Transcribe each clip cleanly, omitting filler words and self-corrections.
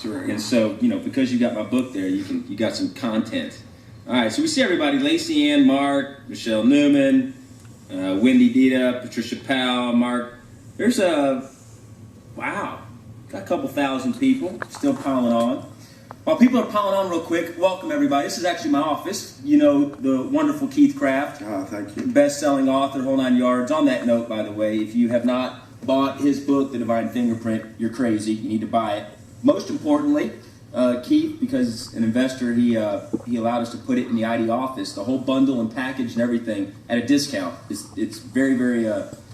true. And so, because you got my book there, you got some content. All right, so we see everybody: Lacey Ann, Mark, Michelle Newman, Wendy Dita, Patricia Powell, Mark. There's wow, got a couple thousand people still piling on. While people are piling on real quick, welcome everybody. This is actually my office. You know the wonderful Keith Craft. Oh, thank you. Best-selling author, whole 9 yards. On that note, by the way, if you have not bought his book, The Divine Fingerprint, you're crazy. You need to buy it. Most importantly, Keith, because an investor, he allowed us to put it in the ID office, the whole bundle and package and everything at a discount. It's very, very,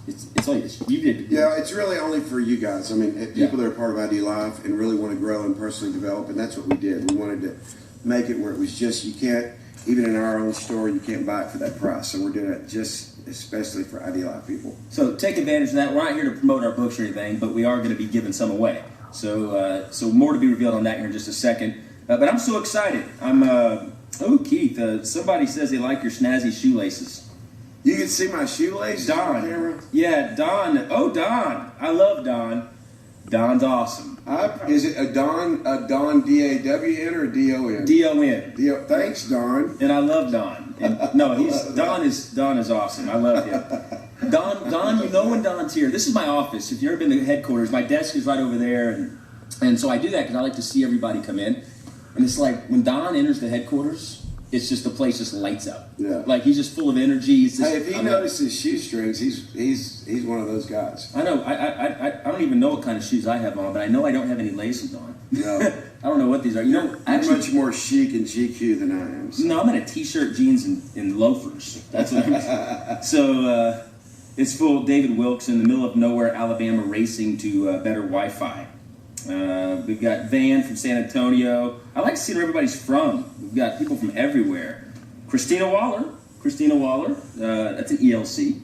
it's like you did. Yeah, it's really only for you guys. I mean, people that are part of ID Life and really want to grow and personally develop, and that's what we did. We wanted to make it where it was just, you can't, even in our own store, you can't buy it for that price. So we're doing it just especially for ID Life people. So take advantage of that. We're not here to promote our books or anything, but we are going to be giving some away. So more to be revealed on that here in just a second. But I'm so excited. Keith, somebody says they like your snazzy shoelaces. You can see my shoelaces on camera? Yeah, Don. Oh, Don. I love Don. Don's awesome. Is it a Don D-A-W-N or D-O-N? D-O-N. Thanks, Don. And I love Don. And, no, Don is awesome. I love him. Don, you know when Don's here. This is my office. If you've ever been to headquarters, my desk is right over there. And so I do that because I like to see everybody come in. And it's like when Don enters the headquarters, it's just the place just lights up. Yeah. Like he's just full of energy. Hey, if he notices shoestrings, he's one of those guys. I know. I don't even know what kind of shoes I have on, but I know I don't have any laces on. No. I don't know what these are. You're much more chic and GQ than I am. So. No, I'm in a t-shirt, jeans, and loafers. That's what I'm. So it's full of David Wilkes in the middle of nowhere, Alabama, racing to better Wi-Fi. We've got Van from San Antonio. I like to see where everybody's from. We've got people from everywhere. Christina Waller. That's an ELC.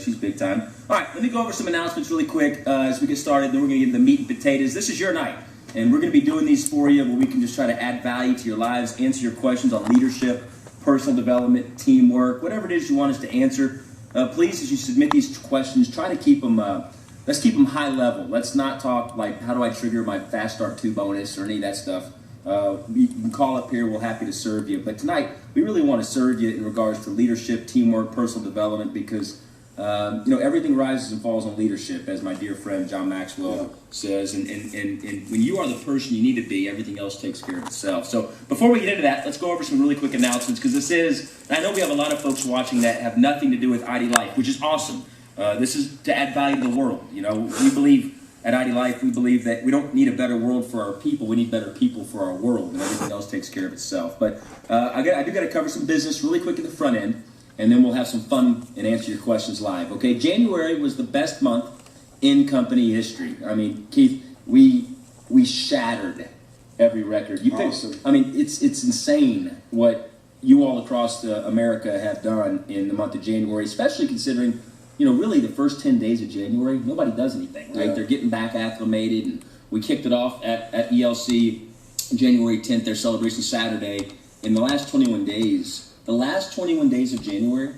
She's big time. All right, let me go over some announcements really quick as we get started. Then we're going to get the meat and potatoes. This is your night, and we're going to be doing these for you where we can just try to add value to your lives, answer your questions on leadership, personal development, teamwork, whatever it is you want us to answer. Please, as you submit these questions, try to keep them. Let's keep them high level. Let's not talk like, how do I trigger my Fast Start 2 bonus or any of that stuff. You can call up here. We're happy to serve you. But tonight, we really want to serve you in regards to leadership, teamwork, personal development, because everything rises and falls on leadership, as my dear friend John Maxwell says. And when you are the person you need to be, everything else takes care of itself. So before we get into that, let's go over some really quick announcements, because I know we have a lot of folks watching that have nothing to do with ID Life, which is awesome. This is to add value to the world. We believe at ID Life, we believe that we don't need a better world for our people. We need better people for our world, and everything else takes care of itself. But I do got to cover some business really quick at the front end, and then we'll have some fun and answer your questions live. Okay, January was the best month in company history. I mean, Keith, we shattered every record. Awesome. I mean, it's insane what you all across America have done in the month of January, especially considering. Really the first 10 days of January, nobody does anything, right? Yeah. They're getting back acclimated, and we kicked it off at ELC January 10th, their celebration Saturday. In the last 21 days, of January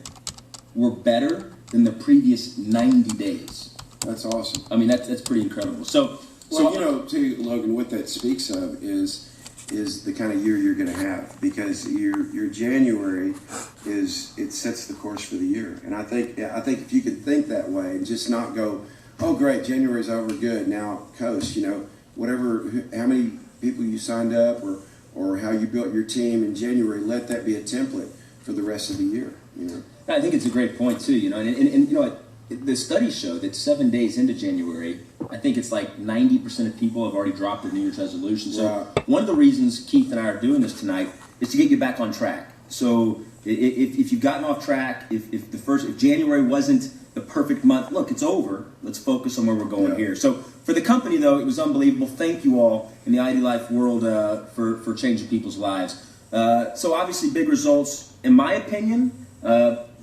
were better than the previous 90 days. That's awesome. I mean, that's pretty incredible. So too, Logan, what that speaks of is the kind of year you're going to have, because your January sets the course for the year. And I think if you could think that way and just not go, oh great, January's over, good, now coast, how many people you signed up or how you built your team in January, let that be a template for the rest of the year. I think it's a great point too, and the studies show that 7 days into January, I think it's like 90% of people have already dropped their New Year's resolution. So one of the reasons Keith and I are doing this tonight is to get you back on track. So if you've gotten off track, if January wasn't the perfect month, look, it's over. Let's focus on where we're going here. So for the company, though, it was unbelievable. Thank you all in the ID Life world for changing people's lives. So obviously big results. In my opinion,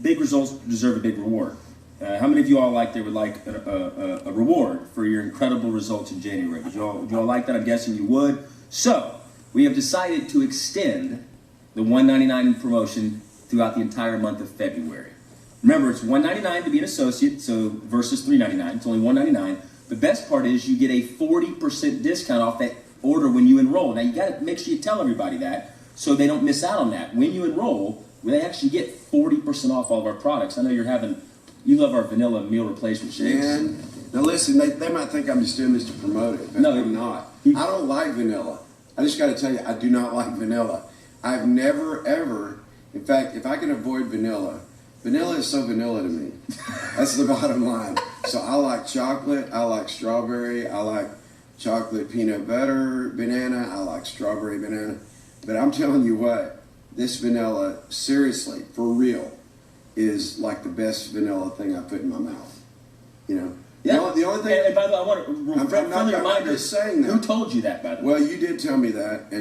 big results deserve a big reward. How many of you all would like a reward for your incredible results in January? Would you all like that? I'm guessing you would. So we have decided to extend the $199 promotion throughout the entire month of February. Remember, it's $199 to be an associate, versus $399. It's only $199. The best part is you get a 40% discount off that order when you enroll. Now you got to make sure you tell everybody that so they don't miss out on that. When you enroll, they actually get 40% off all of our products. I know you love our vanilla meal replacement shakes. And now listen, they might think I'm just doing this to promote it, but No, I'm not. I don't like vanilla. I just got to tell you, I do not like vanilla. I've never ever, in fact, if I can avoid vanilla is so vanilla to me. That's the bottom line. So I like chocolate, I like strawberry, I like chocolate peanut butter banana, I like strawberry banana. But I'm telling you what, this vanilla, seriously, for real, is like the best vanilla thing I put in my mouth. You know? Yeah. The only thing. And by the way, I want to friendly reminder. Just saying that. Who told you that, by the way? Well, you did tell me that,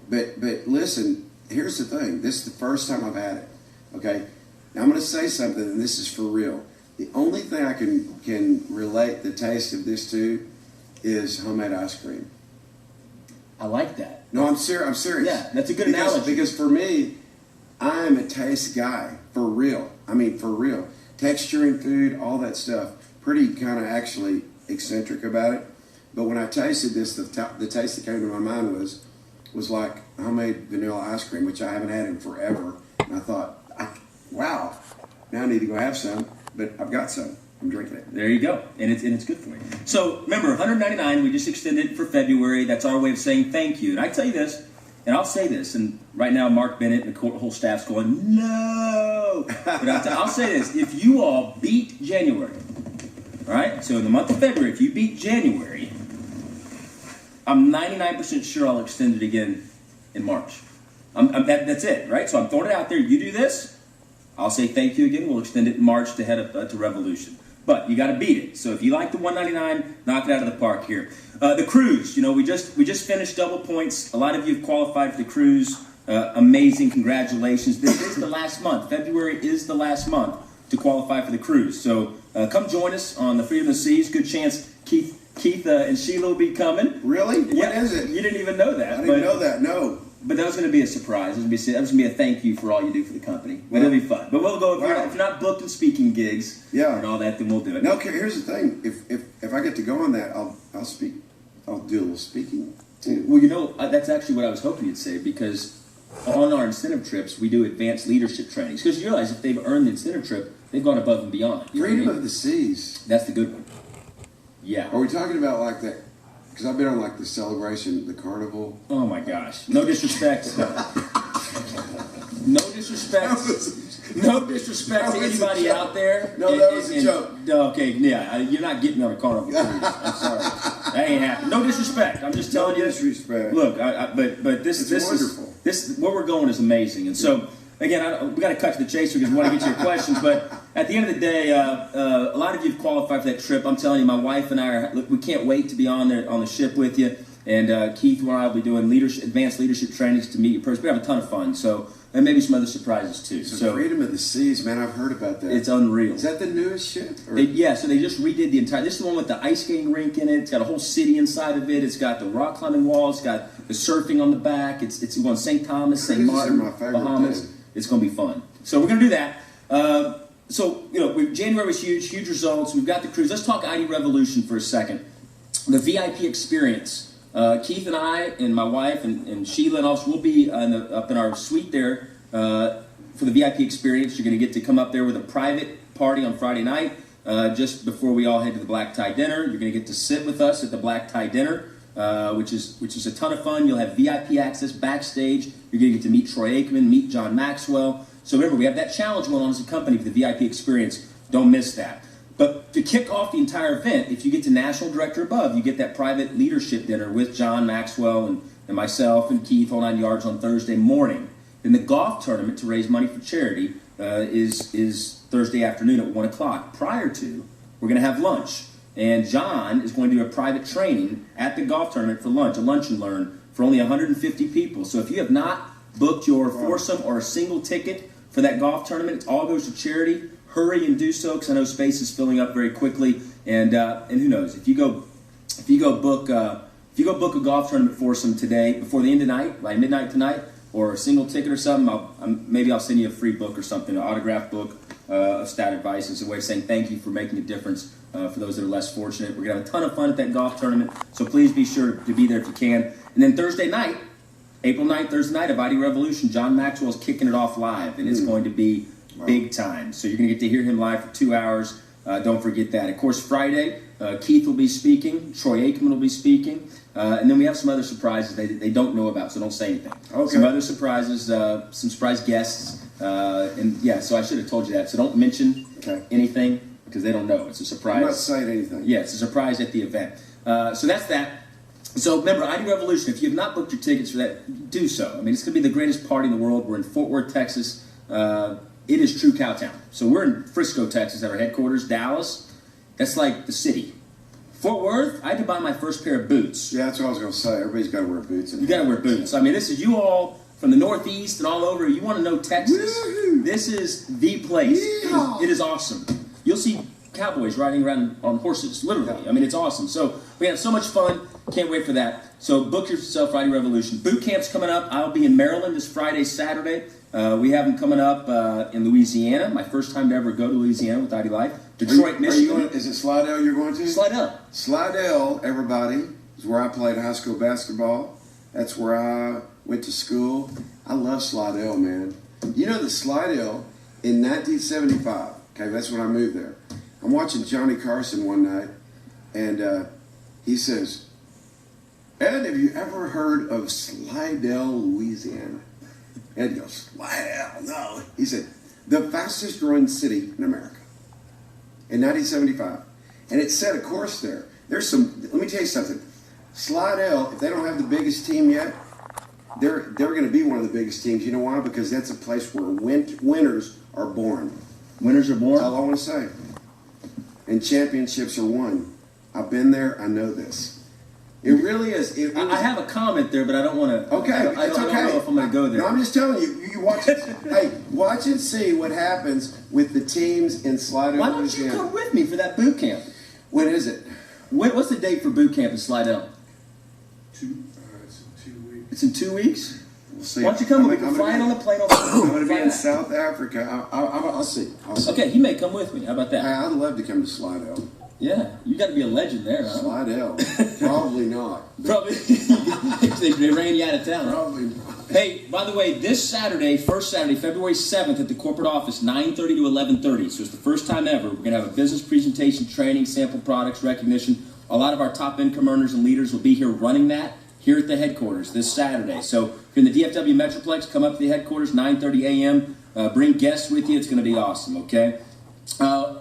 but listen. Here's the thing. This is the first time I've had it. Okay. Now I'm going to say something, and this is for real. The only thing I can relate the taste of this to is homemade ice cream. I like that. No, I'm serious. I'm serious. Yeah, that's a good analogy. Because for me, I'm a taste guy, for real. I mean, for real. Texturing food, all that stuff. Pretty kind of actually eccentric about it. But when I tasted this, the taste that came to my mind was like homemade vanilla ice cream, which I haven't had in forever. And I thought, wow, now I need to go have some. But I've got some. I'm drinking it. There you go, and it's good for you. So remember, $199. We just extended it for February. That's our way of saying thank you. And I tell you this, and I'll say this, and right now Mark Bennett and the whole staff's going no. But I'll say this: if you all beat January, all right. So in the month of February, if you beat January, I'm 99% sure I'll extend it again in March. That's it, right? So I'm throwing it out there. You do this, I'll say thank you again. We'll extend it in March to head up to Revolution. But you got to beat it. So if you like the $199, knock it out of the park here. The cruise, we just finished double points. A lot of you have qualified for the cruise. Amazing, congratulations. This is the last month. February is the last month to qualify for the cruise. So come join us on the Freedom of the Seas. Good chance Keith and Sheila will be coming. Really? Yeah, When is it? You didn't even know that. I didn't know that. No. But that was going to be a surprise. That was going to be a thank you for all you do for the company. But it'll be fun. But we'll go if you're not booked in speaking gigs and all that, then we'll do it. No, okay, here's the thing. If I get to go on that, I'll speak. I'll do a little speaking too. Well, that's actually what I was hoping you'd say, because on our incentive trips we do advanced leadership trainings. Because you realize if they've earned the incentive trip, they've gone above and beyond. Freedom of the Seas. That's the good one. Yeah. Are we talking about like that? Because I've been on like the celebration, the carnival. Oh my gosh. No disrespect. No disrespect. No disrespect to anybody out there. No, that was a joke. Okay, yeah, you're not getting on a carnival cruise. I'm sorry. That ain't happening. No disrespect. I'm just telling you. No disrespect. Look, but this It's wonderful. Where we're going is amazing. And so, again, we got to cut to the chase because we want to get to your questions. But at the end of the day, a lot of you have qualified for that trip. I'm telling you, my wife and I we can't wait to be on the ship with you. And Keith and I will be doing advanced leadership trainings to meet you personally. We have a ton of fun. So. And maybe some other surprises too. So Freedom of the Seas, man, I've heard about that. It's unreal. Is that the newest ship? So they just redid the entire. This is the one with the ice skating rink in it. It's got a whole city inside of it. It's got the rock climbing wall. It's got the surfing on the back. It's going St. Thomas, St. Martin, Bahamas. It's going to be fun. So we're going to do that. January was huge results. We've got the cruise. Let's talk ID Revolution for a second. The VIP experience. Keith and I and my wife and Sheila and us will be up in our suite there for the VIP experience. You're going to get to come up there with a private party on Friday night just before we all head to the black tie dinner. You're going to get to sit with us at the black tie dinner, which is a ton of fun. You'll have VIP access backstage. You're going to get to meet Troy Aikman, meet John Maxwell. So remember, we have that challenge going on as a company for the VIP experience. Don't miss that. But to kick off the entire event, if you get to National Director Above, you get that private leadership dinner with John Maxwell and myself and Keith on 9 Yards on Thursday morning. Then the golf tournament to raise money for charity is Thursday afternoon at 1 o'clock. Prior to, we're going to have lunch. And John is going to do a private training at the golf tournament for lunch, a lunch and learn for only 150 people. So if you have not booked your foursome or a single ticket for that golf tournament, it all goes to charity. Hurry and do so, because I know space is filling up very quickly, and who knows, if you go book a golf tournament foursome today before the end of the night, like midnight tonight, or a single ticket or something, maybe I'll send you a free book or something, an autographed book of Stout Advice as a way of saying thank you for making a difference for those that are less fortunate. We're going to have a ton of fun at that golf tournament, so please be sure to be there if you can. And then Thursday night, April 9th, Thursday night of ID Revolution, John Maxwell's kicking it off live, and it's going to be big time. So you're going to get to hear him live for 2 hours. Don't forget that. Of course, Friday, Keith will be speaking. Troy Aikman will be speaking. And then we have some other surprises they don't know about, so don't say anything. Okay. Some other surprises, some surprise guests. And yeah, so I should have told you that. So don't mention anything because they don't know. It's a surprise. I'm not saying anything. Yeah, it's a surprise at the event. So that's that. So remember, ID Revolution, if you have not booked your tickets for that, do so. I mean, it's going to be the greatest party in the world. We're in Fort Worth, Texas. It is true Cowtown. So we're in Frisco, Texas at our headquarters. Dallas, that's like the city. Fort Worth, I had to buy my first pair of boots. Yeah, that's what I was going to say. Everybody's got to wear boots. You got to wear boots. I mean, this is you all from the Northeast and all over. You want to know Texas? Woo-hoo. This is the place. It is awesome. You'll see cowboys riding around on horses, literally. I mean, it's awesome. So we have so much fun. Can't wait for that. So book yourself Friday Revolution. Boot camp's coming up. I'll be in Maryland this Friday, Saturday. We have them coming up in Louisiana. My first time to ever go to Louisiana with ID Life. Detroit, Michigan. Is it Slidell you're going to? Slidell. Slidell, everybody, is where I played high school basketball. That's where I went to school. I love Slidell, man. You know the Slidell in 1975. Okay, that's when I moved there. I'm watching Johnny Carson one night, and he says, "Ed, have you ever heard of Slidell, Louisiana?" Ed goes, "Slidell, no." He said, "The fastest growing city in America." In 1975. And it set a course there. There's some, let me tell you something. Slidell, if they don't have the biggest team yet, they're going to be one of the biggest teams. You know why? Because that's a place where winners are born. Winners are born? That's all I want to say. And championships are won. I've been there. I know this. It really is. I have a comment there, but I don't want to. Okay, I don't know if I'm going to go there. No, I'm just telling you. You watch it. Hey, watch and see what happens with the teams in Slidell, Why don't Louisiana. you come with me for that boot camp? When is it? What's the date for boot camp in Slidell? It's in 2 weeks. It's in 2 weeks? We'll see. Why don't you come with me? We're flying on the plane. I'm going to be in South Africa. I'll see. Okay, he may come with me. How about that? Hey, I'd love to come to Slidell. Yeah, you got to be a legend there, huh? Slidell. Probably not. Probably. They ran you out of town, huh? Probably not. Hey, by the way, this Saturday, first Saturday, February 7th at the corporate office, 9:30 to 11:30. So it's the first time ever. We're going to have a business presentation, training, sample products, recognition. A lot of our top income earners and leaders will be here running that here at the headquarters this Saturday. So if you're in the DFW Metroplex, come up to the headquarters, 9:30 a.m. Bring guests with you. It's going to be awesome, okay?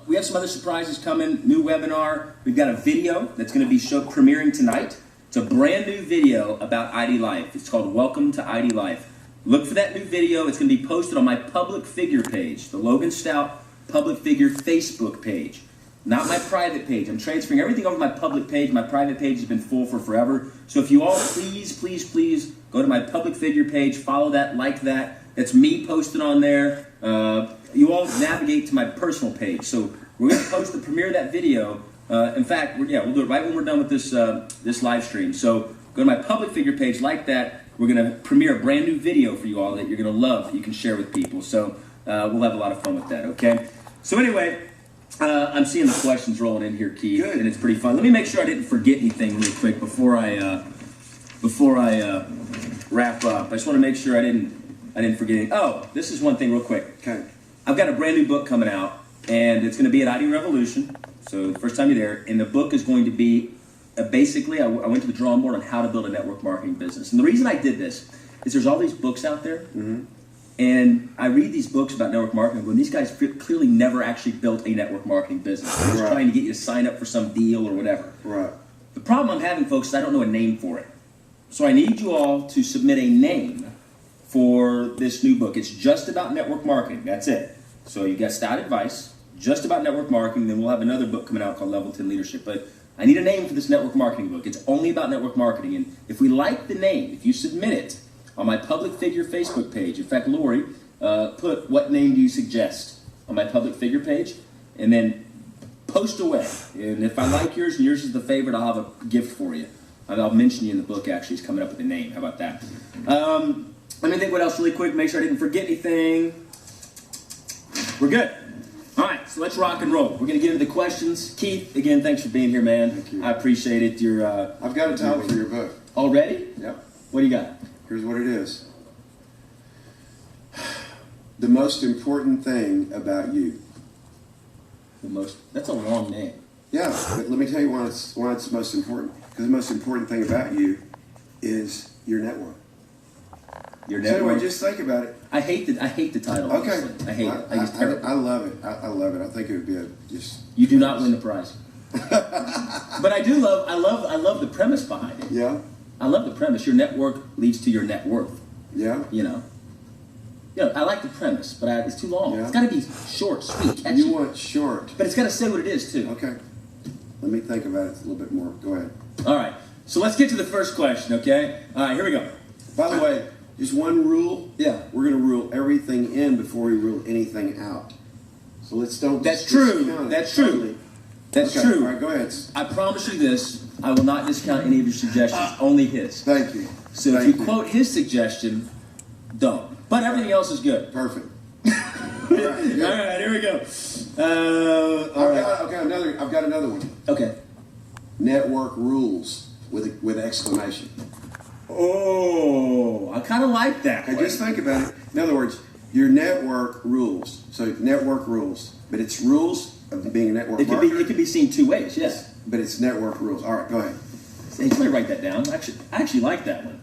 We have some other surprises coming. New webinar. We've got a video that's going to be premiering tonight. It's a brand new video about ID Life. It's called Welcome to ID Life. Look for that new video. It's going to be posted on my public figure page, the Logan Stout public figure Facebook page, not my private page. I'm transferring everything over to my public page. My private page has been full for forever. So if you all please go to my public figure page, follow that, like that. That's me posted on there. You all navigate to my personal page. So we're going to post the premiere of that video. In fact, we'll do it right when we're done with this live stream. So go to my public figure page, like that. We're going to premiere a brand new video for you all that you're going to love, that you can share with people. So we'll have a lot of fun with that, okay? So anyway, I'm seeing the questions rolling in here, Keith, Good. and it's pretty fun. Let me make sure I didn't forget anything real quick before I wrap up. I just want to make sure I didn't forget anything. Oh, this is one thing real quick. Okay. I've got a brand new book coming out, and it's going to be at ID Revolution. So the first time you're there, and the book is going to be basically, I went to the drawing board on how to build a network marketing business. And the reason I did this is there's all these books out there, and I read these books about network marketing, when these guys clearly never actually built a network marketing business. They're just trying to get you to sign up for some deal or whatever. Right. The problem I'm having, folks, is I don't know a name for it. So I need you all to submit a name for this new book. It's just about network marketing. That's it. So you got Stout Advice, just about network marketing. Then we'll have another book coming out called Level 10 Leadership. But I need a name for this network marketing book. It's only about network marketing. And if we like the name, if you submit it on my public figure Facebook page, in fact, Lori, put what name do you suggest on my public figure page, and then post away. And if I like yours and yours is the favorite, I'll have a gift for you. I'll mention you in the book, actually. It's coming up with a name. How about that? Let me think what else really quick. Make sure I didn't forget anything. We're good. All All right, so let's rock and roll. We're going to get into the questions. Keith, again, thanks for being here, man. Thank you. I appreciate it. You're I've got a title for your book. already? Yep. What do you got? Here's what it is. The most important thing about you. That's a long name. Yeah, but let me tell you why it's most important. Because the most important thing about you is your network. Your So anyway, network. just think about it. I hate the title. Okay. Honestly. I hate it. I think it's terrible. I love it. I love it. I think it would be just. You do not win the prize. But I do love. I love the premise behind it. Yeah. I love the premise. Your network leads to your net worth. Yeah. You know. I like the premise, but it's too long. Yeah. It's got to be short, sweet, catchy. You want short. But it's got to say what it is too. Okay. Let me think about it a little bit more. Go ahead. All right. So let's get to the first question. Okay. All right. Here we go. By the way, just one rule. Yeah. We're going to rule everything in before we rule anything out. So let's don't. That's true. discount it That's true. totally. That's Okay, true. All right, go ahead. I promise you this. I will not discount any of your suggestions. Only his. Thank you. So if Thank you quote his suggestion, don't. But everything else is good. Perfect. All right, good. All right, here we go. I've got another one. Okay. Network rules with exclamation. Oh, I kind of like that. Okay, just think about it. In other words, your network rules. So network rules, but it's rules of being a network It marketer. could be seen two ways. Yes. But it's network rules. All right, go ahead. Hey, let me write that down. I actually like that one.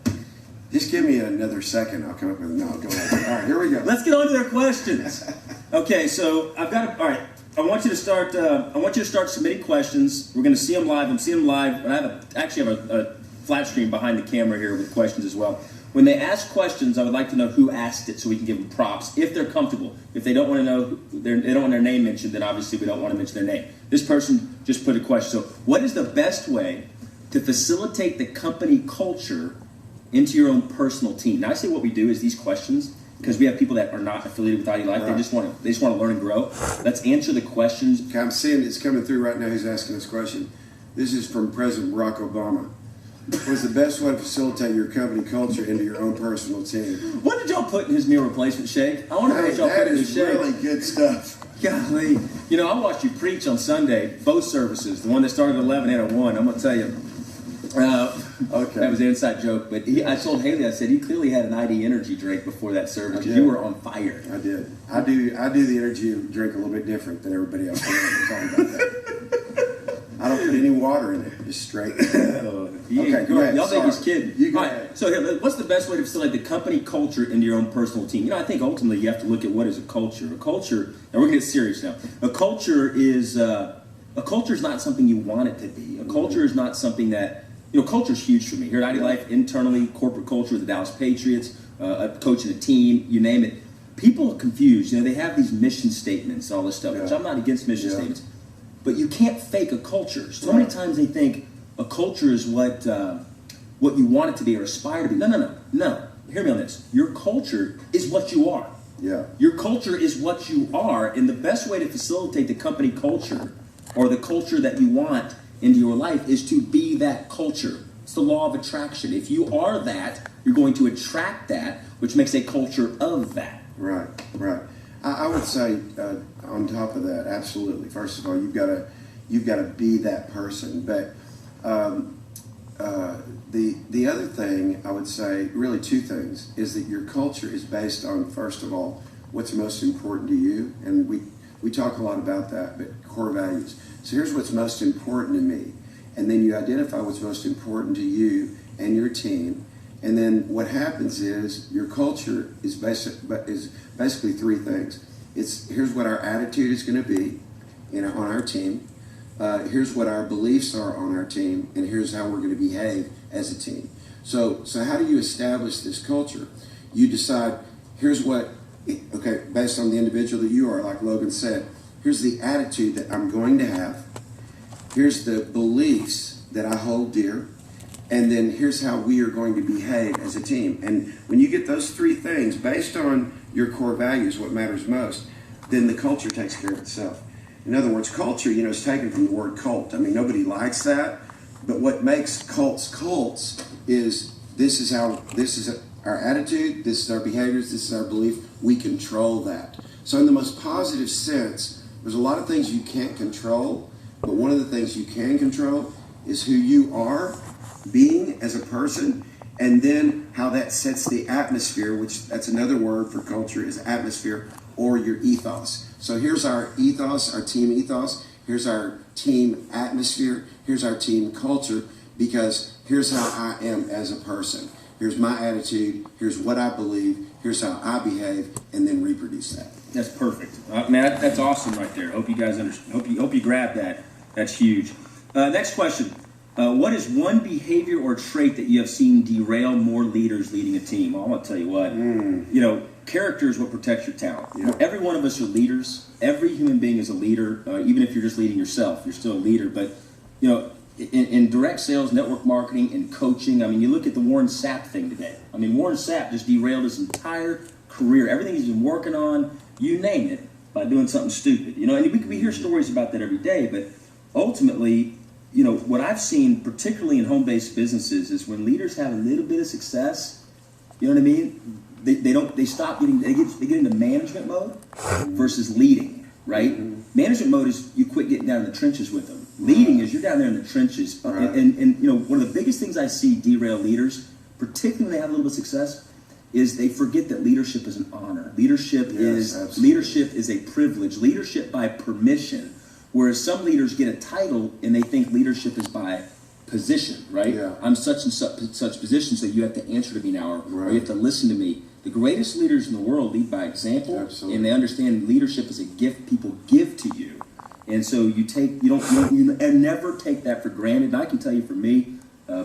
Just give me another second. I'll come up with no. Go ahead. All right, here we go. Let's get on to their questions. Okay, so I've got all right. I want you to start. Submitting questions. We're going to see them live. I'm seeing them live. And I have a flat screen behind the camera here with questions as well. When they ask questions, I would like to know who asked it, so we can give them props if they're comfortable. If they don't want to know, they don't want their name mentioned, then obviously we don't want to mention their name. This person just put a question. So, what is the best way to facilitate the company culture into your own personal team? Now, I say what we do is these questions, because we have people that are not affiliated with ID Life. Right. They just want to learn and grow. Let's answer the questions. Okay, I'm seeing it's coming through right now. Who's asking this question? This is from President Barack Obama. What's the best way to facilitate your company culture into your own personal team? What did y'all put in his meal replacement shake? I want to know what y'all That put in his is shake. really good stuff. Golly. I watched you preach on Sunday, both services, the one that started at 11 and at 1. I'm going to tell you. Okay. That was an inside joke. But I told Haley, I said, he clearly had an ID energy drink before that service, I because did. you were on fire. I did. I do the energy drink a little bit different than everybody else. We're talking about that. I don't put any water in it, just straight. Okay, go ahead. Y'all think he's Sorry. kidding. You go All right, ahead. so here, what's the best way to facilitate the company culture into your own personal team? I think ultimately you have to look at what is a culture. A culture, and we're going to get serious now. A culture is not something you want it to be. A culture is not something that, culture is huge for me. Here at ID Life, internally, corporate culture, the Dallas Patriots, coaching a team, you name it. People are confused. They have these mission statements and all this stuff, which Yeah. I'm not against mission Yeah. statements. But you can't fake a culture. So many times they think a culture is what you want it to be or aspire to be. No. Hear me on this. Your culture is what you are. Yeah. Your culture is what you are, and the best way to facilitate the company culture or the culture that you want into your life is to be that culture. It's the law of attraction. If you are that, you're going to attract that, which makes a culture of that. Right. I would say on top of that, absolutely. First of all, you've got to be that person. But the other thing I would say, really two things, is that your culture is based on, first of all, what's most important to you, and we talk a lot about that, but core values. So here's what's most important to me, and then you identify what's most important to you and your team. And then what happens is your culture is basically three things. Here's what our attitude is going to be, on our team. Here's what our beliefs are on our team, and here's how we're going to behave as a team. So how do you establish this culture? You decide. Here's what. Okay, based on the individual that you are, like Logan said. Here's the attitude that I'm going to have. Here's the beliefs that I hold dear. And then here's how we are going to behave as a team. And when you get those three things based on your core values, what matters most, then the culture takes care of itself. In other words, culture, is taken from the word cult. I mean, nobody likes that. But what makes cults is this is our attitude, this is our behaviors, this is our belief. We control that. So in the most positive sense, There's a lot of things you can't control, but one of the things you can control is who you are being as a person, and then how that sets the atmosphere, which that's another word for culture, is atmosphere, or your ethos. So here's our ethos, our team ethos. Here's our team atmosphere. Here's our team culture, because here's how I am as a person. Here's my attitude. Here's what I believe. Here's how I behave, and then reproduce that. That's perfect. Man, that's awesome right there. Hope you guys understand. Hope you grab that. That's huge. Next question. What is one behavior or trait that you have seen derail more leaders leading a team? Well, I'm going to tell you what. You know, character is what protects your talent. Yeah. Every one of us are leaders. Every human being is a leader. Even if you're just leading yourself, you're still a leader. But, you know, in direct sales, network marketing, and coaching, I mean, you look at the Warren Sapp thing today. I mean, Warren Sapp just derailed his entire career. Everything he's been working on, you name it, by doing something stupid. You know, and we hear stories about that every day. But ultimately, you know, what I've seen, particularly in home-based businesses, is when leaders have a little bit of success, you know what I mean? They stop getting, they get into management mode versus leading, right? Management mode is you quit getting down in the trenches with them. Leading is you're down there in the trenches. And you know, one of the biggest things I see derail leaders, particularly when they have a little bit of success, is they forget that leadership is an honor. Leadership is a privilege. Leadership by permission. Whereas some leaders get a title and they think leadership is by position, right? Yeah. I'm such and such position, so you have to answer to me now, or you have to listen to me. The greatest leaders in the world lead by example, and they understand leadership is a gift people give to you. And so you never take that for granted. And I can tell you, for me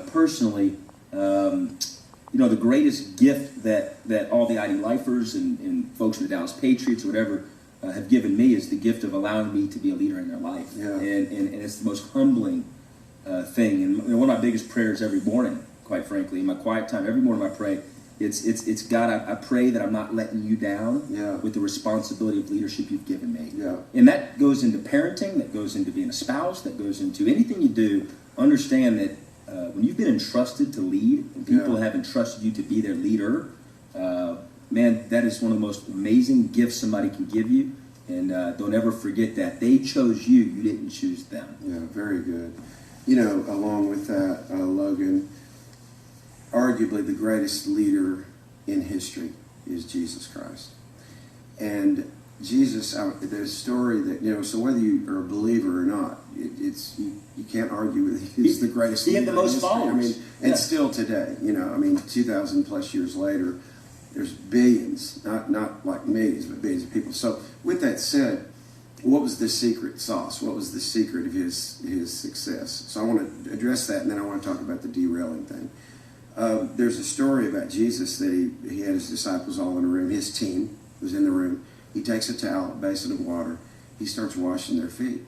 personally, you know, the greatest gift that all the ID Lifers and folks in the Dallas Patriots or whatever have given me is the gift of allowing me to be a leader in their life. Yeah. And it's the most humbling thing. And one of my biggest prayers every morning, quite frankly, in my quiet time, every morning I pray, it's God, I pray that I'm not letting you down with the responsibility of leadership you've given me. Yeah. And that goes into parenting, that goes into being a spouse, that goes into anything you do. Understand that when you've been entrusted to lead, and people have entrusted you to be their leader, man, that is one of the most amazing gifts somebody can give you. And don't ever forget that. They chose you. You didn't choose them. Yeah, very good. You know, along with that, Logan, arguably the greatest leader in history is Jesus Christ. And Jesus, there's a story that, you know, so whether you are a believer or not, you can't argue with he's the greatest leader. He had the most followers. I mean, and still today, you know, I mean, 2,000 plus years later, there's billions, not like millions, but billions of people. So with that said, what was the secret sauce? What was the secret of his success? So I want to address that, and then I want to talk about the derailing thing. There's a story about Jesus that he had his disciples all in a room. His team was in the room. He takes a towel, a basin of water. He starts washing their feet.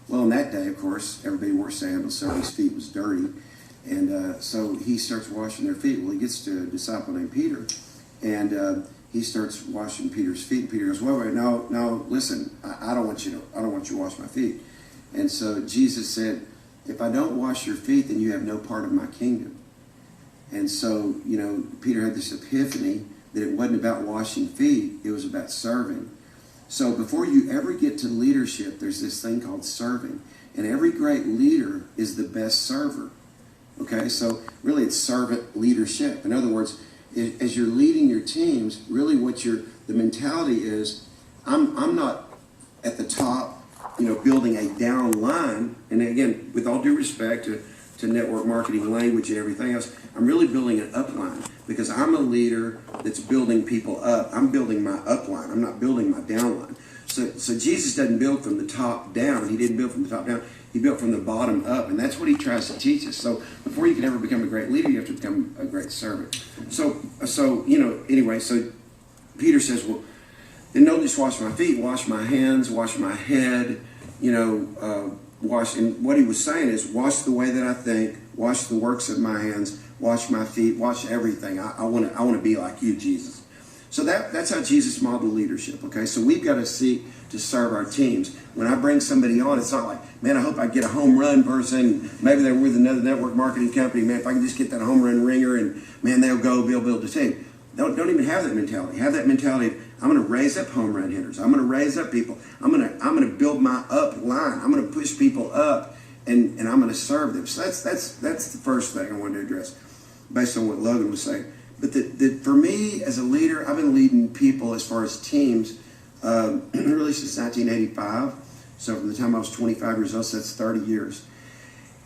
Well, in that day, of course, everybody wore sandals, so his feet was dirty. And so he starts washing their feet. Well, he gets to a disciple named Peter, and he starts washing Peter's feet. And Peter goes, wait, no, listen, I don't want you to wash my feet. And so Jesus said, if I don't wash your feet, then you have no part of my kingdom. And so, you know, Peter had this epiphany that it wasn't about washing feet, it was about serving. So before you ever get to leadership, there's this thing called serving. And every great leader is the best server. Okay, so really it's servant leadership. In other words, as you're leading your teams, really what the mentality is, I'm not at the top, you know, building a down line. And again, with all due respect to network marketing language and everything else, I'm really building an upline because I'm a leader that's building people up. I'm building my upline. I'm not building my downline. So Jesus doesn't build from the top down. He didn't build from the top down. He built from the bottom up, and that's what he tries to teach us. So before you can ever become a great leader, you have to become a great servant. So you know, anyway, so Peter says, well, then don't just wash my feet, wash my hands, wash my head, you know, wash. And what he was saying is wash the way that I think, wash the works of my hands, wash my feet, wash everything. I want to be like you, Jesus. So that's how Jesus modeled leadership, okay? So we've got to seek to serve our teams. When I bring somebody on, it's not like, man, I hope I get a home run person. Maybe they're with another network marketing company. Man, if I can just get that home run ringer and, man, they'll build a team. don't even have that mentality. Have that mentality of, I'm going to raise up home run hitters. I'm going to raise up people. I'm going to build my up line. I'm going to push people up, and I'm going to serve them. So that's the first thing I wanted to address, based on what Logan was saying. But for me as a leader, I've been leading people as far as teams really since 1985. So from the time I was 25 years old, so that's 30 years.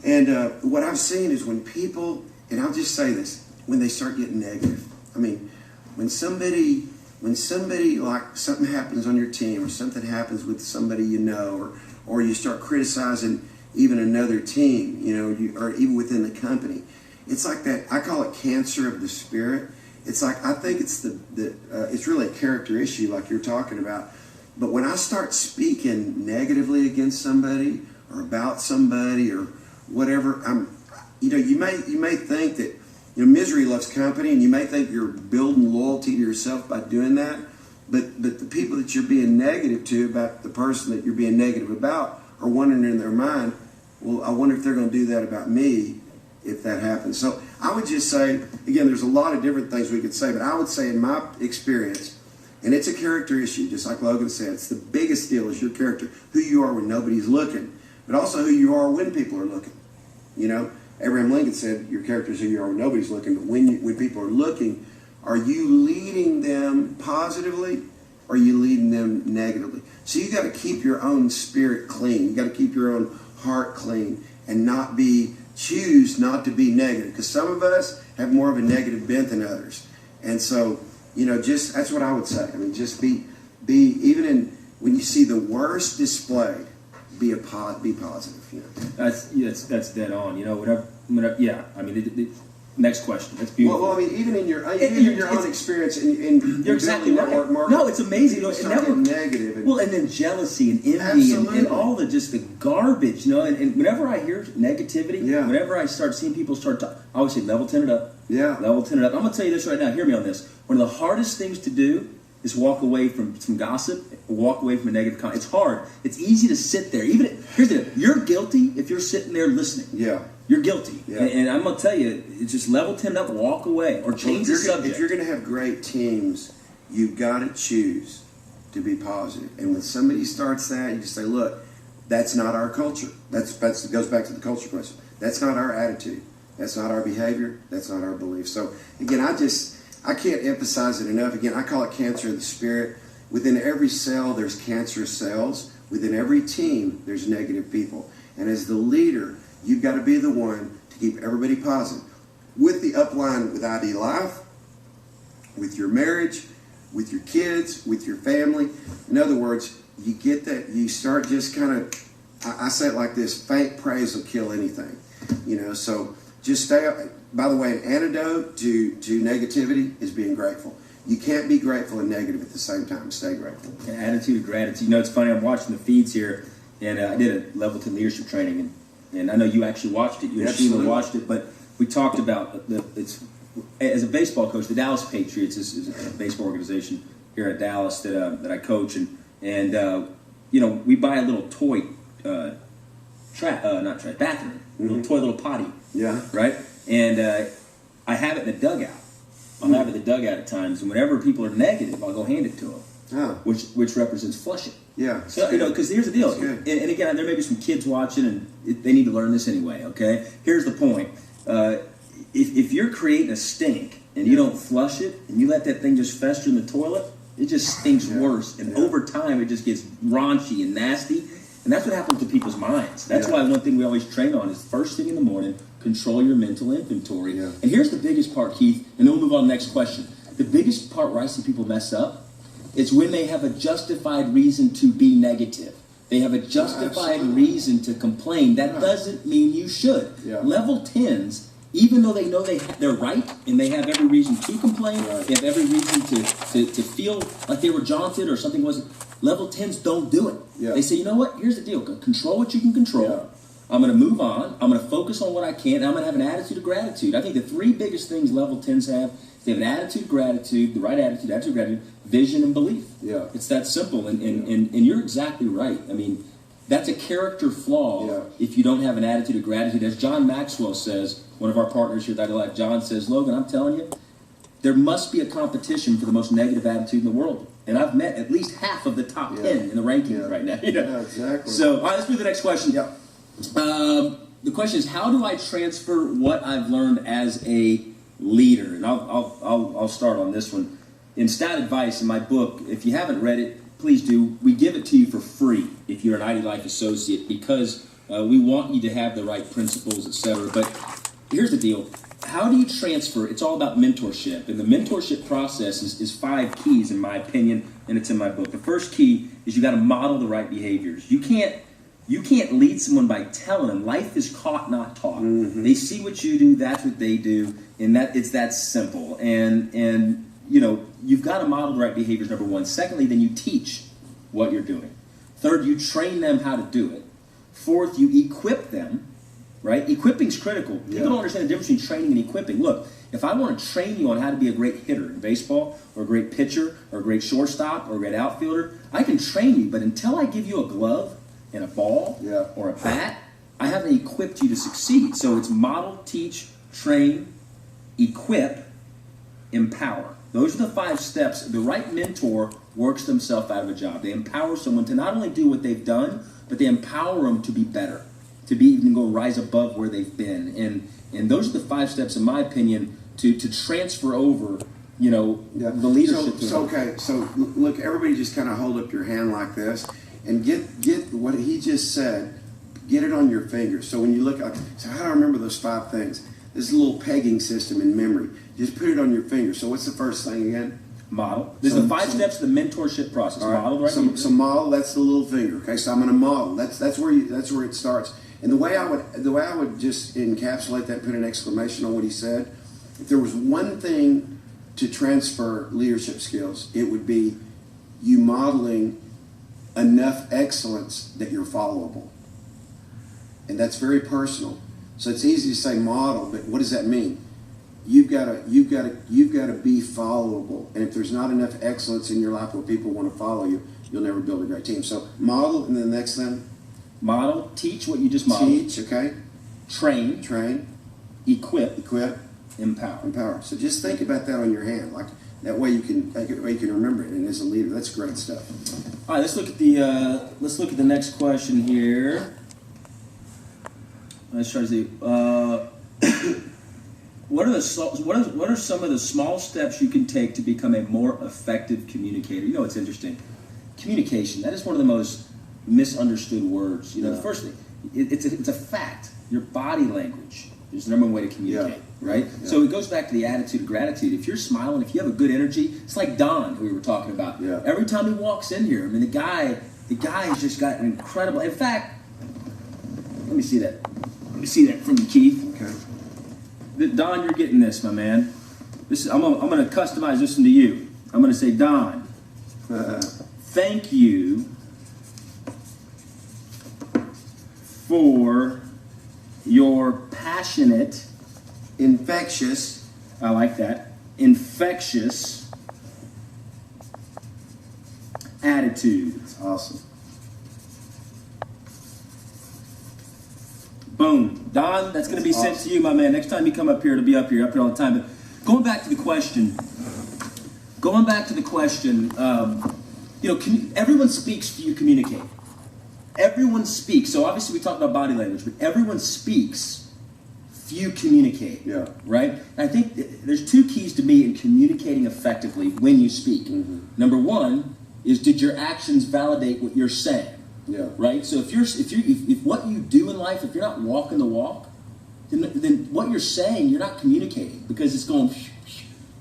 And what I've seen is when people, and I'll just say this, when they start getting negative. I mean, when somebody like something happens on your team, or something happens with somebody you know, or you start criticizing even another team, or even within the company, it's like that. I call it cancer of the spirit. It's like, I think it's it's really a character issue, like you're talking about. But when I start speaking negatively against somebody or about somebody or whatever, you may think that misery loves company, and you may think you're building loyalty to yourself by doing that. But the people that you're being negative to about the person that you're being negative about are wondering in their mind, well, I wonder if they're going to do that about me if that happens. So I would just say, again, there's a lot of different things we could say, but I would say in my experience, and it's a character issue, just like Logan said, it's the biggest deal is your character, who you are when nobody's looking, but also who you are when people are looking. Abraham Lincoln said your character is who you are when nobody's looking, but when people are looking, are you leading them positively or are you leading them negatively? So you got to keep your own spirit clean. You got to keep your own heart clean and choose not to be negative, because some of us have more of a negative bent than others. And so, just that's what I would say. I mean, just be even when you see the worst displayed, be positive. That's dead on. Yeah. I mean, the next question. That's beautiful. Well, I mean, even in your own experience, in you're exactly right. No, it's amazing. Negative. And then jealousy and envy and all the garbage. And whenever I hear negativity, whenever I start seeing people I always say level 10 it up. Yeah. Level 10 it up. I'm gonna tell you this right now. Hear me on this. One of the hardest things to do is walk away from some gossip, or walk away from a negative comment. It's hard. It's easy to sit there. Here's the deal. You're guilty if you're sitting there listening. Yeah. You're guilty. Yeah. And I'm going to tell you, it's just level 10 up, walk away, or change the subject. If you're going to have great teams, you've got to choose to be positive. And when somebody starts that, you just say, look, that's not our culture. That goes back to the culture question. That's not our attitude. That's not our behavior. That's not our belief. So, again, I can't emphasize it enough. Again, I call it cancer of the spirit. Within every cell, there's cancerous cells. Within every team, there's negative people. And as the leader, you've got to be the one to keep everybody positive. With the upline with ID Life, with your marriage, with your kids, with your family. In other words, you get that, you start just kind of, I say it like this, faint praise will kill anything. So just stay up. By the way, an antidote to negativity is being grateful. You can't be grateful and negative at the same time. Stay grateful. Attitude of gratitude. It's funny, I'm watching the feeds here, and I did a level 10 leadership training, and I know you actually watched it. You and Sheila watched it, but we talked about as a baseball coach, the Dallas Patriots is a baseball organization here at Dallas that I coach, and we buy a little toy bathroom, little potty. Yeah. Right? And I have it in the dugout. I'll have it in the dugout at times, and whenever people are negative, I'll go hand it to them, which represents flushing. Yeah. So because here's the deal, and again, there may be some kids watching, and they need to learn this anyway. Okay. Here's the point: if you're creating a stink and you don't flush it, and you let that thing just fester in the toilet, it just stinks worse, and over time, it just gets raunchy and nasty. And that's what happens to people's minds. That's why one thing we always train on is first thing in the morning, control your mental inventory. Yeah. And here's the biggest part, Keith, and then we'll move on to the next question. The biggest part where I see people mess up is when they have a justified reason to be negative. They have a justified reason to complain. That doesn't mean you should. Yeah. Level 10s, even though they know they're right and they have every reason to complain, they have every reason to feel like they were jaunted or something wasn't, level 10s don't do it. Yeah. They say, you know what, here's the deal. Control what you can control. Yeah. I'm going to move on. I'm going to focus on what I can. And I'm going to have an attitude of gratitude. I think the three biggest things level 10s have is they have an attitude of gratitude, the right attitude of gratitude, vision, and belief. Yeah. It's that simple. And you're exactly right. I mean, that's a character flaw if you don't have an attitude of gratitude. As John Maxwell says, one of our partners here at ID Life, John says, Logan, I'm telling you, there must be a competition for the most negative attitude in the world. And I've met at least half of the top 10 in the rankings right now. You know? Yeah, exactly. So, all right, let's move to the next question. Yeah. The question is, how do I transfer what I've learned as a leader? And I'll start on this one. In Stout Advice, in my book, if you haven't read it, please do. We give it to you for free if you're an ID Life associate, because we want you to have the right principles, etc. But here's the deal. How do you transfer? It's all about mentorship. And the mentorship process is 5 keys, in my opinion, and it's in my book. The first key is you got to model the right behaviors. You can't lead someone by telling them. Life is caught, not taught. Mm-hmm. They see what you do, that's what they do, and it's that simple. And you know, you've got to model the right behaviors, number one. Secondly, then you teach what you're doing. Third, you train them how to do it. Fourth, you equip them, right? Equipping's critical. People don't understand the difference between training and equipping. Look, if I want to train you on how to be a great hitter in baseball, or a great pitcher, or a great shortstop, or a great outfielder, I can train you, but until I give you a glove and a ball or a bat, I haven't equipped you to succeed. So it's model, teach, train, equip, empower. Those are the 5 steps. The right mentor works themselves out of a job. They empower someone to not only do what they've done, but they empower them to be better, to be even go rise above where they've been. And those are the 5 steps, in my opinion, to transfer over, you know, the leadership. So look, everybody just kind of hold up your hand like this and get what he just said, get it on your finger. So when you look at, so how do I remember those 5 things? This is a little pegging system in memory. Just put it on your finger. So what's the first thing again? Model. There's the 5 steps of the mentorship process. All right. Model, right? So model, that's the little finger. Okay, so I'm going to model. That's where it starts. And the way I would just encapsulate that, put an exclamation on what he said. If there was one thing to transfer leadership skills, it would be you modeling enough excellence that you're followable. And that's very personal. So it's easy to say model, but what does that mean? You've got to be followable. And if there's not enough excellence in your life where people want to follow you, you'll never build a great team. So model, and then the next thing? Model, teach what you just modeled. Teach, okay. Train. Equip. Empower. So just think about that on your hand. Like that way you can remember it. And as a leader, that's great stuff. All right, let's look at the next question here. Let's try to see. What are some of the small steps you can take to become a more effective communicator? You know, it's interesting. Communication, that is one of the most misunderstood words. You know, the first thing, it's a fact. Your body language is the number one way to communicate, right? Yeah. So it goes back to the attitude of gratitude. If you're smiling, if you have a good energy, it's like Don, who we were talking about. Yeah. Every time he walks in here, I mean, the guy has just got an incredible. In fact, let me see that. Let me see that from you, Keith. Okay. Don, you're getting this, my man. I'm going to customize this into you. I'm going to say, Don, thank you for your passionate, infectious, I like that, infectious attitude. That's awesome. Boom. Don, that's going to be sent to you, my man. Next time you come up here, it'll be up here all the time. But going back to the question, you know, everyone speaks, few communicate. Everyone speaks. So obviously we talked about body language, but everyone speaks, few communicate. Yeah. Right? And I think there's 2 keys to me in communicating effectively when you speak. Mm-hmm. Number 1 is, did your actions validate what you're saying? Yeah. Right. So if what you do in life, if you're not walking the walk, then what you're saying, you're not communicating, because it's going.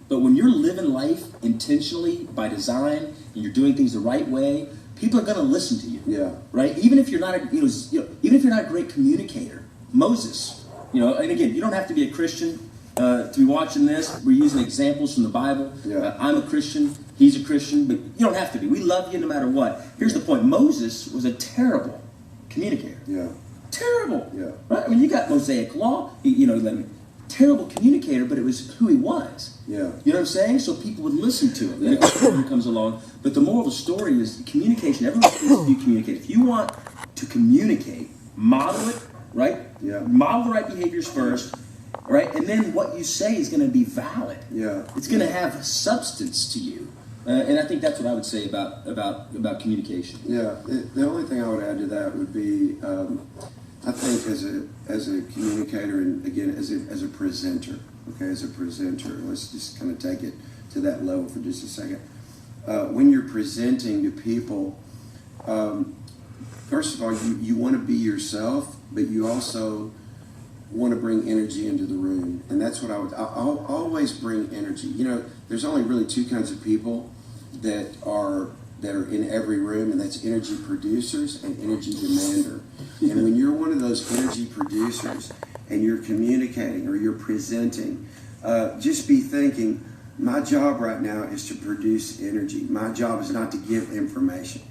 But when you're living life intentionally by design and you're doing things the right way, people are going to listen to you. Yeah. Right. Even if you're not even if you're not a great communicator, Moses. You know, and again, you don't have to be a Christian to be watching this. We're using examples from the Bible. Yeah. I'm a Christian. He's a Christian, but you don't have to be. We love you no matter what. Here's the point. Moses was a terrible communicator. Yeah. Terrible. Yeah. Right? I mean, you got Mosaic law. Terrible communicator, but it was who he was. Yeah. You know what I'm saying? So people would listen to him. Then a comes along. But the moral of the story is communication. Everyone supposed to communicate. If you want to communicate, model it, right? Yeah. Model the right behaviors first. right? And then what you say is going to be valid. Yeah. It's going to have substance to you. And I think that's what I would say about communication. Yeah. The only thing I would add to that would be, I think as a communicator, and again as a presenter, okay, as a presenter, let's just kind of take it to that level for just a second. When you're presenting to people, first of all, you want to be yourself, but you also want to bring energy into the room, and that's what I'll always bring energy. You know, there's only really two kinds of people that are in every room, and that's energy producers and energy demander. And when you're one of those energy producers and you're communicating or you're presenting, just be thinking, my job right now is to produce energy. My job is not to give information.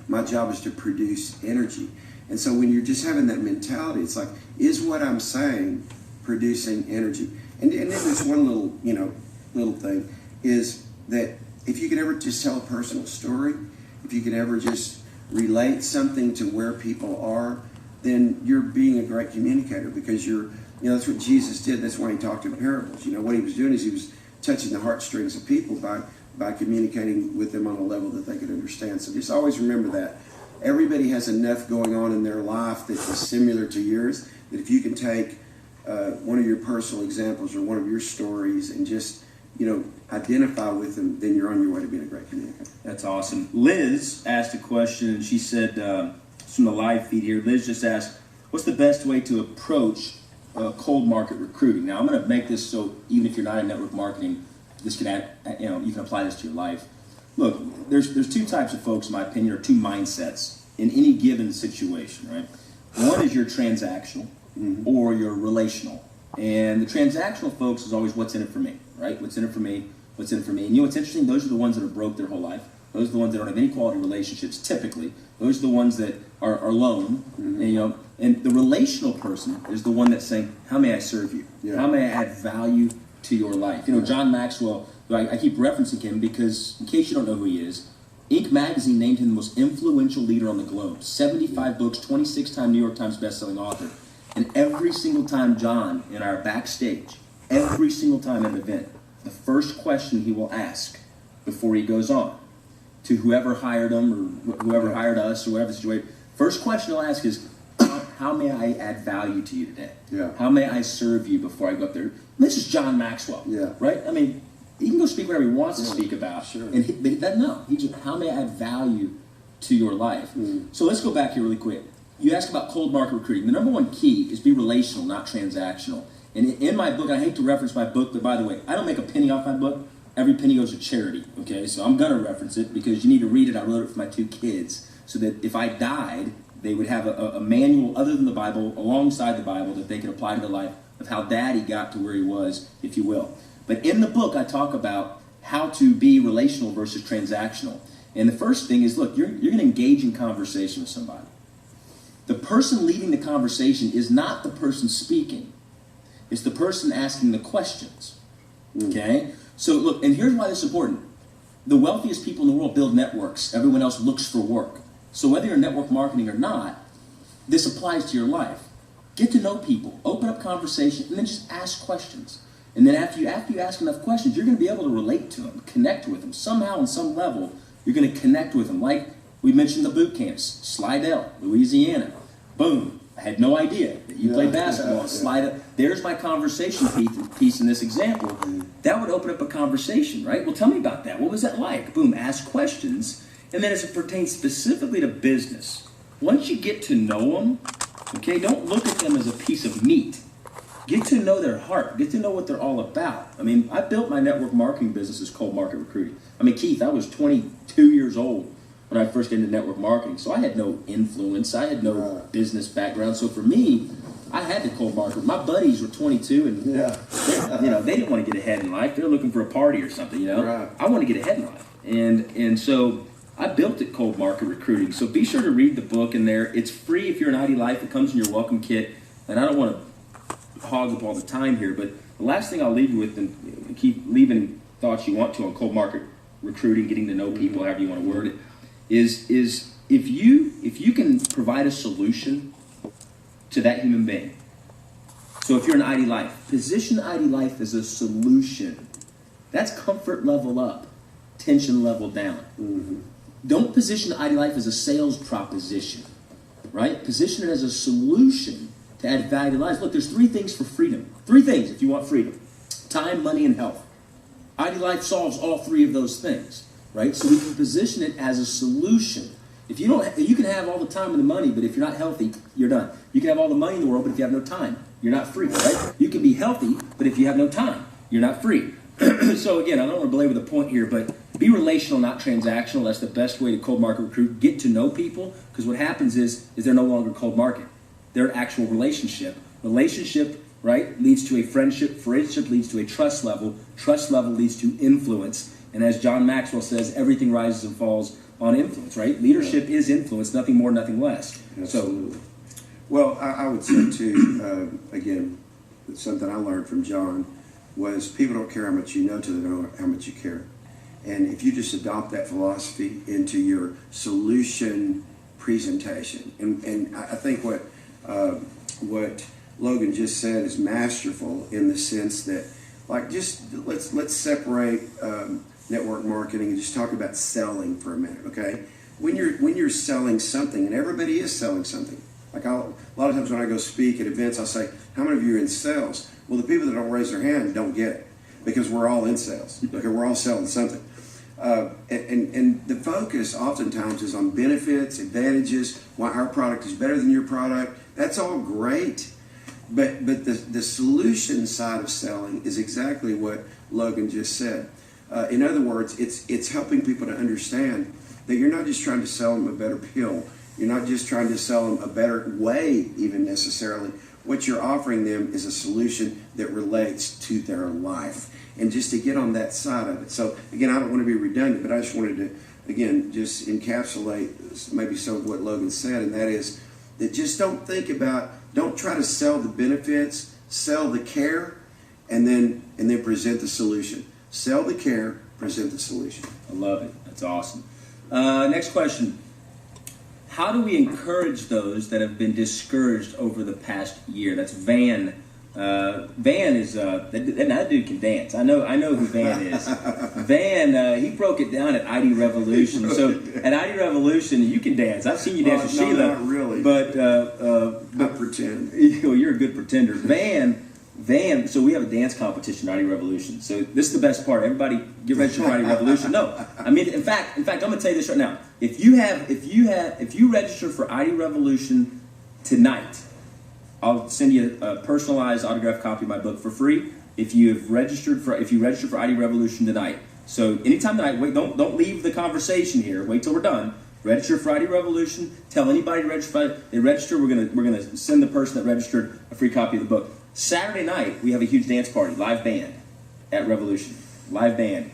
My job is to produce energy. And so when you're just having that mentality, it's like, is what I'm saying producing energy? And then there's one little thing, is that if you could ever just tell a personal story, if you could ever just relate something to where people are, then you're being a great communicator, because that's what Jesus did. That's why he talked in parables. What he was doing is he was touching the heartstrings of people by communicating with them on a level that they could understand. So just always remember that. Everybody has enough going on in their life that is similar to yours, that if you can take one of your personal examples or one of your stories and just identify with them, then you're on your way to being a great communicator. That's awesome. Liz asked a question, and she said, it's from the live feed here. Liz just asked, what's the best way to approach cold market recruiting? Now, I'm going to make this so even if you're not in network marketing, this can you can apply this to your life. Look, there's two types of folks, in my opinion, or two mindsets in any given situation, right? One is your transactional, or your relational. And the transactional folks is always, what's in it for me, right? What's in it for me? What's in it for me? And you know what's interesting? Those are the ones that are broke their whole life. Those are the ones that don't have any quality relationships, typically. Those are the ones that are alone. And the relational person is the one that's saying, how may I serve you? Yeah. How may I add value to your life? John Maxwell, I keep referencing him because, in case you don't know who he is, Inc. magazine named him the most influential leader on the globe. 75 books, 26-time New York Times bestselling author. And every single time John, in our backstage, every single time at an event, the first question he will ask before he goes on to whoever hired him or whoever hired us or whatever the situation, first question he'll ask is, how may I add value to you today? Yeah. How may I serve you before I go up there? This is John Maxwell, right? I mean, he can go speak whatever he wants to speak about. Sure. And he just, how may I add value to your life? So let's go back here really quick. You asked about cold market recruiting. The number one key is be relational, not transactional. And in my book, I hate to reference my book, but by the way, I don't make a penny off my book. Every penny goes to charity, okay? So I'm going to reference it because you need to read it. I wrote it for my 2 kids so that if I died, they would have a manual other than the Bible, alongside the Bible, that they could apply to their life of how Daddy got to where he was, if you will. But in the book, I talk about how to be relational versus transactional. And the first thing is, look, you're going to engage in conversation with somebody. The person leading the conversation is not the person speaking. It's the person asking the questions, okay? So look, and here's why this is important. The wealthiest people in the world build networks. Everyone else looks for work. So whether you're in network marketing or not, this applies to your life. Get to know people, open up conversation, and then just ask questions. And then after you ask enough questions, you're going to be able to relate to them, connect with them. Somehow, on some level, you're going to connect with them. Like we mentioned the boot camps, Slidell, Louisiana. Boom. I had no idea that you played basketball. Slidell. There's my conversation piece in this example. That would open up a conversation, right? Well, tell me about that. What was that like? Boom. Ask questions. And then as it pertains specifically to business, once you get to know them, okay, don't look at them as a piece of meat. Get to know their heart. Get to know what they're all about. I mean, I built my network marketing business as cold market recruiting. I mean, Keith, I was 22 years old when I first got into network marketing. So I had no influence. I had no business background. So for me, I had to cold market. My buddies were 22 and they didn't want to get ahead in life. They're looking for a party or something, I want to get ahead in life. And so I built it cold market recruiting. So be sure to read the book in there. It's free if you're an ID Life. It comes in your welcome kit. And I don't want to hog up all the time here, but the last thing I'll leave you with, and keep leaving thoughts you want to on cold market recruiting, getting to know people, however you want to word it, is if you can provide a solution to that human being, So if you're an ID Life, position ID Life as a solution. That's comfort level up, tension level down. Mm-hmm. Don't position ID Life as a sales proposition, right? Position it as a solution to add value to lives. Look, there's 3 things for freedom. 3 things if you want freedom: time, money, and health. ID Life solves all 3 of those things, right? So we can position it as a solution. If you don't, you can have all the time and the money, but if you're not healthy, you're done. You can have all the money in the world, but if you have no time, you're not free, right? You can be healthy, but if you have no time, you're not free. So again, I don't want to belabor the point here, but be relational, not transactional. That's the best way to cold market recruit. Get to know people, because what happens is they're no longer cold market. They're an actual relationship. Relationship, right, leads to a friendship. Friendship leads to a trust level. Trust level leads to influence. And as John Maxwell says, everything rises and falls on influence, right? Leadership is influence, nothing more, nothing less. Absolutely. So, well, I would say too, again, something I learned from John was people don't care how much you know till they know how much you care. And if you just adopt that philosophy into your solution presentation, and I think what Logan just said is masterful in the sense that, like, just let's separate network marketing and just talk about selling for a minute, okay? When you're selling something, and everybody is selling something. Like a lot of times when I go speak at events, I'll say, "How many of you are in sales?" Well, the people that don't raise their hand don't get it, because we're all in sales. Okay, we're all selling something. And the focus oftentimes is on benefits, advantages, why our product is better than your product. That's all great. But the solution side of selling is exactly what Logan just said. In other words, it's helping people to understand that you're not just trying to sell them a better pill. You're not just trying to sell them a better way, even necessarily. What you're offering them is a solution that relates to their life. And just to get on that side of it. So, again, I don't want to be redundant, but I just wanted to, again, just encapsulate maybe some of what Logan said, and that is that just don't try to sell the benefits, sell the care, and then present the solution. Sell the care, present the solution. I love it. That's awesome. Next question. How do we encourage those that have been discouraged over the past year? That's Van. Van is that dude can dance. I know who Van is. Van, he broke it down at ID Revolution. So at ID Revolution, you can dance. I've seen you dance with Sheila. Not really. But I pretend. You're a good pretender. Van. So we have a dance competition at ID Revolution. So this is the best part. Everybody get ready for ID Revolution. No, I mean, in fact, I'm gonna tell you this right now. If you register for ID Revolution tonight, I'll send you a personalized autographed copy of my book for free. If you register for ID Revolution tonight. So anytime tonight, wait, don't leave the conversation here. Wait till we're done. Register for ID Revolution. Tell anybody to register. They register. We're gonna send the person that registered a free copy of the book. Saturday night we have a huge dance party, live band at Revolution. Live band.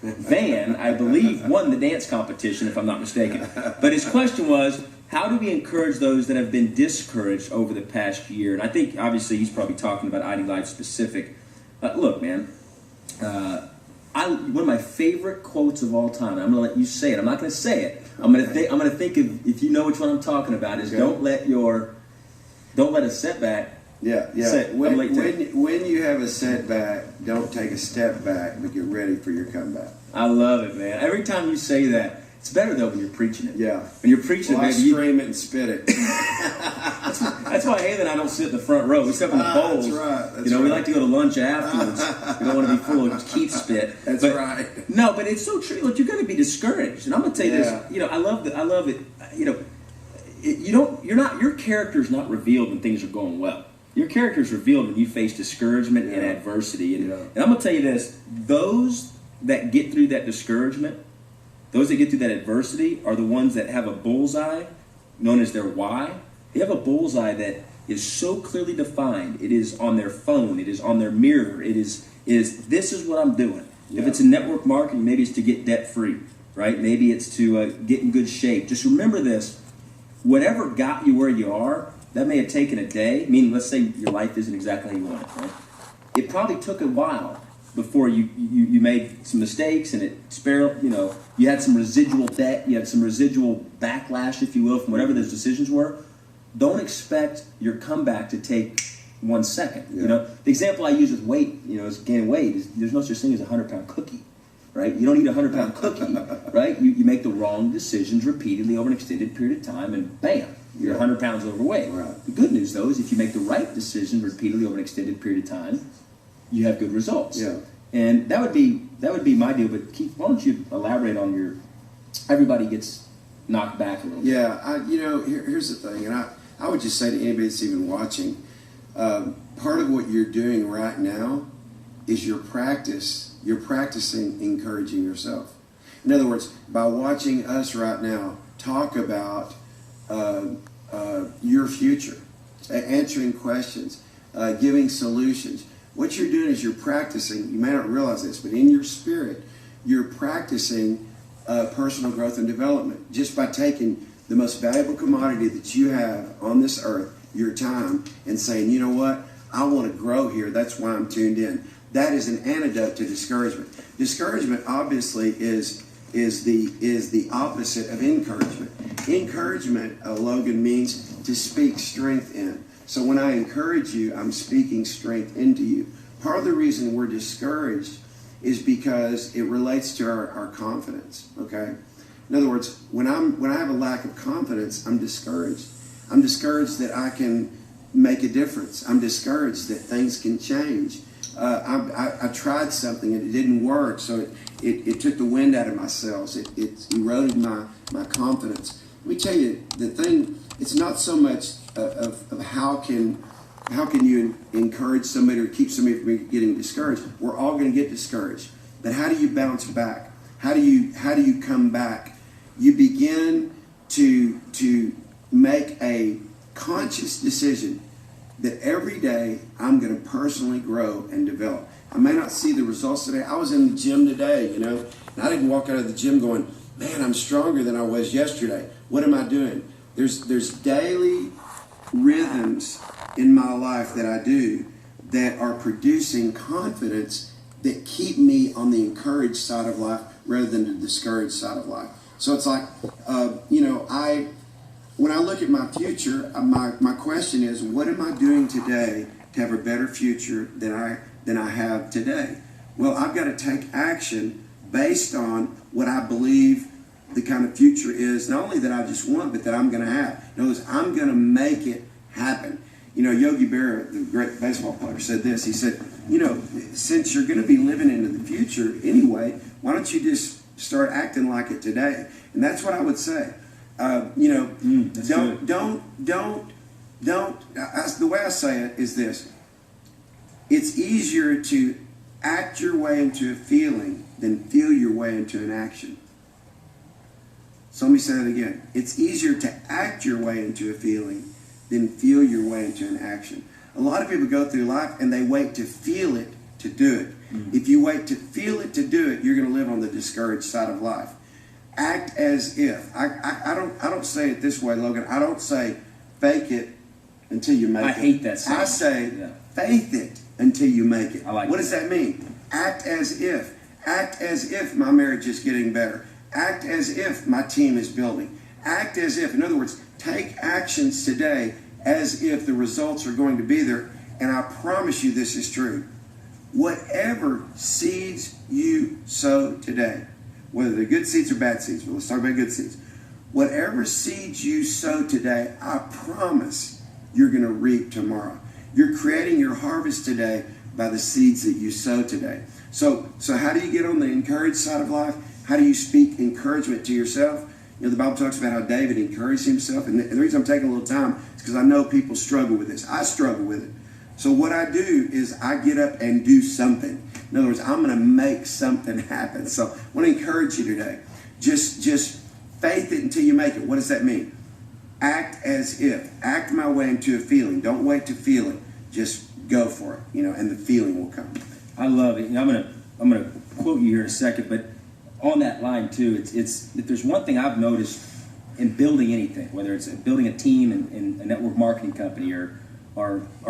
Van, I believe, won the dance competition, if I'm not mistaken. But his question was, how do we encourage those that have been discouraged over the past year? And I think, obviously, he's probably talking about ID Life specific. Look, man, one of my favorite quotes of all time, I'm going to let you say it. I'm not going to say it. I'm going to think of, if you know which one I'm talking about, is don't let a setback. Yeah. When you have a setback, don't take a step back, but get ready for your comeback. I love it, man. Every time you say that, it's better though when you're preaching it. Yeah. When you're preaching it, I baby. scream it and spit it. That's why Haley and I don't sit in the front row. We sit up in the bowls. That's right. We like to go to lunch afterwards. We don't want to be full of Keith spit. That's right. No, but it's so true. Look, you're going to be discouraged, and I'm going to tell you this. I love it. Your character's not revealed when things are going well. Your character is revealed when you face discouragement and adversity. And I'm going to tell you this. Those that get through that discouragement, those that get through that adversity are the ones that have a bullseye known as their why. They have a bullseye that is so clearly defined. It is on their phone. It is on their mirror. It is this is what I'm doing. Yeah. If it's in network marketing, maybe it's to get debt free, right? Maybe it's to get in good shape. Just remember this. Whatever got you where you are, that may have taken a day. Meaning, let's say your life isn't exactly how you want it, right? It probably took a while before you made some mistakes and you had some residual debt, you had some residual backlash, if you will, from whatever those decisions were. Don't expect your comeback to take 1 second. Yeah. You know, the example I use with weight, you know, is gaining weight. Is there's no such thing as a 100-pound cookie, right? You don't eat a 100-pound cookie, right? You make the wrong decisions repeatedly over an extended period of time, and bam, you're 100 pounds overweight. Right. The good news, though, is if you make the right decisions repeatedly over an extended period of time, you have good results. Yeah. And that would be my deal. But Keith, why don't you elaborate on your? Everybody gets knocked back a little bit. Yeah, here's the thing, and I would just say to anybody that's even watching, part of what you're doing right now is your practice. You're practicing encouraging yourself. In other words, by watching us right now talk about your future, answering questions, giving solutions, what you're doing is you're practicing. You may not realize this, but in your spirit, you're practicing personal growth and development just by taking the most valuable commodity that you have on this earth, your time, and saying, you know what, I want to grow here. That's why I'm tuned in. That is an antidote to discouragement. Discouragement obviously is the opposite of encouragement. Encouragement, Logan, means to speak strength in. So when I encourage you, I'm speaking strength into you. Part of the reason we're discouraged is because it relates to our confidence, okay? In other words, when I have a lack of confidence, I'm discouraged. I'm discouraged that I can make a difference. I'm discouraged that things can change. I tried something and it didn't work, so it took the wind out of my sails. It eroded my confidence. Let me tell you, the thing, it's not so much of how can you encourage somebody or keep somebody from getting discouraged. We're all going to get discouraged. But how do you bounce back? How do you come back? You begin to make a conscious decision that every day I'm going to personally grow and develop. I may not see the results today. I was in the gym today, you know, and I didn't walk out of the gym going, man, I'm stronger than I was yesterday. What am I doing? There's daily rhythms in my life that I do that are producing confidence that keep me on the encouraged side of life rather than the discouraged side of life. So it's like, when I look at my future, my question is, what am I doing today to have a better future than I have today? Well, I've got to take action based on what I believe the kind of future is, not only that I just want, but that I'm going to have. In other words, I'm going to make it happen. You know, Yogi Berra, the great baseball player, said this. He said, you know, since you're going to be living into the future anyway, why don't you just start acting like it today? And that's what I would say. The way I say it is this: it's easier to act your way into a feeling than feel your way into an action. So let me say that again. It's easier to act your way into a feeling than feel your way into an action. A lot of people go through life and they wait to feel it to do it. If you wait to feel it to do it, you're going to live on the discouraged side of life. Act as if. I don't say it this way, Logan. I don't say fake it until you make it. I hate that saying. I say faith it until you make it. I like what does that mean? Act as if. Act as if my marriage is getting better. Act as if my team is building. Act as if. In other words, take actions today as if the results are going to be there. And I promise you this is true. Whatever seeds you sow today, whether they're good seeds or bad seeds, but let's talk about good seeds. Whatever seeds you sow today, I promise you're going to reap tomorrow. You're creating your harvest today by the seeds that you sow today. So how do you get on the encouraged side of life? How do you speak encouragement to yourself? You know, the Bible talks about how David encouraged himself. And the reason I'm taking a little time is because I know people struggle with this. I struggle with it. So what I do is I get up and do something. In other words, I'm going to make something happen. So I want to encourage you today. Just faith it until you make it. What does that mean? Act as if. Act my way into a feeling. Don't wait to feel it. Just go for it, you know, and the feeling will come. I love it. You know, I'm gonna quote you here in a second, but on that line too, it's if there's one thing I've noticed in building anything, whether it's building a team in a network marketing company or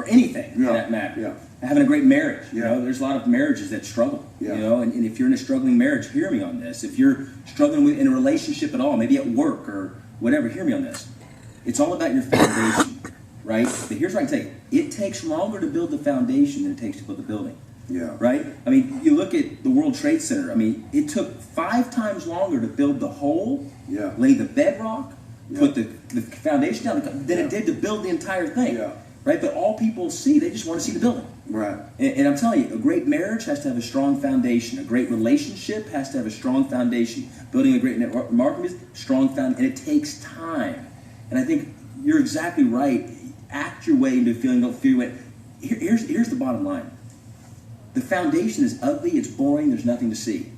anything for that matter, having a great marriage. You know, there's a lot of marriages that struggle. You know, and if you're in a struggling marriage, hear me on this. If you're struggling in a relationship at all, maybe at work or whatever, hear me on this. It's all about your foundation, right? But here's what I can tell you: it takes longer to build the foundation than it takes to build the building. Yeah. Right? I mean, you look at the World Trade Center. I mean, it took 5 times longer to build the hole, Yeah. lay the bedrock, Yeah. put the foundation down than it did to build the entire thing. Yeah. Right? But all people see, they just want to see the building. Right. And I'm telling you, a great marriage has to have a strong foundation. A great relationship has to have a strong foundation. Building a great marketing business, strong foundation, and it takes time. And I think you're exactly right. Act your way into feeling, don't feel it. Here's the bottom line. The foundation is ugly, it's boring, there's nothing to see.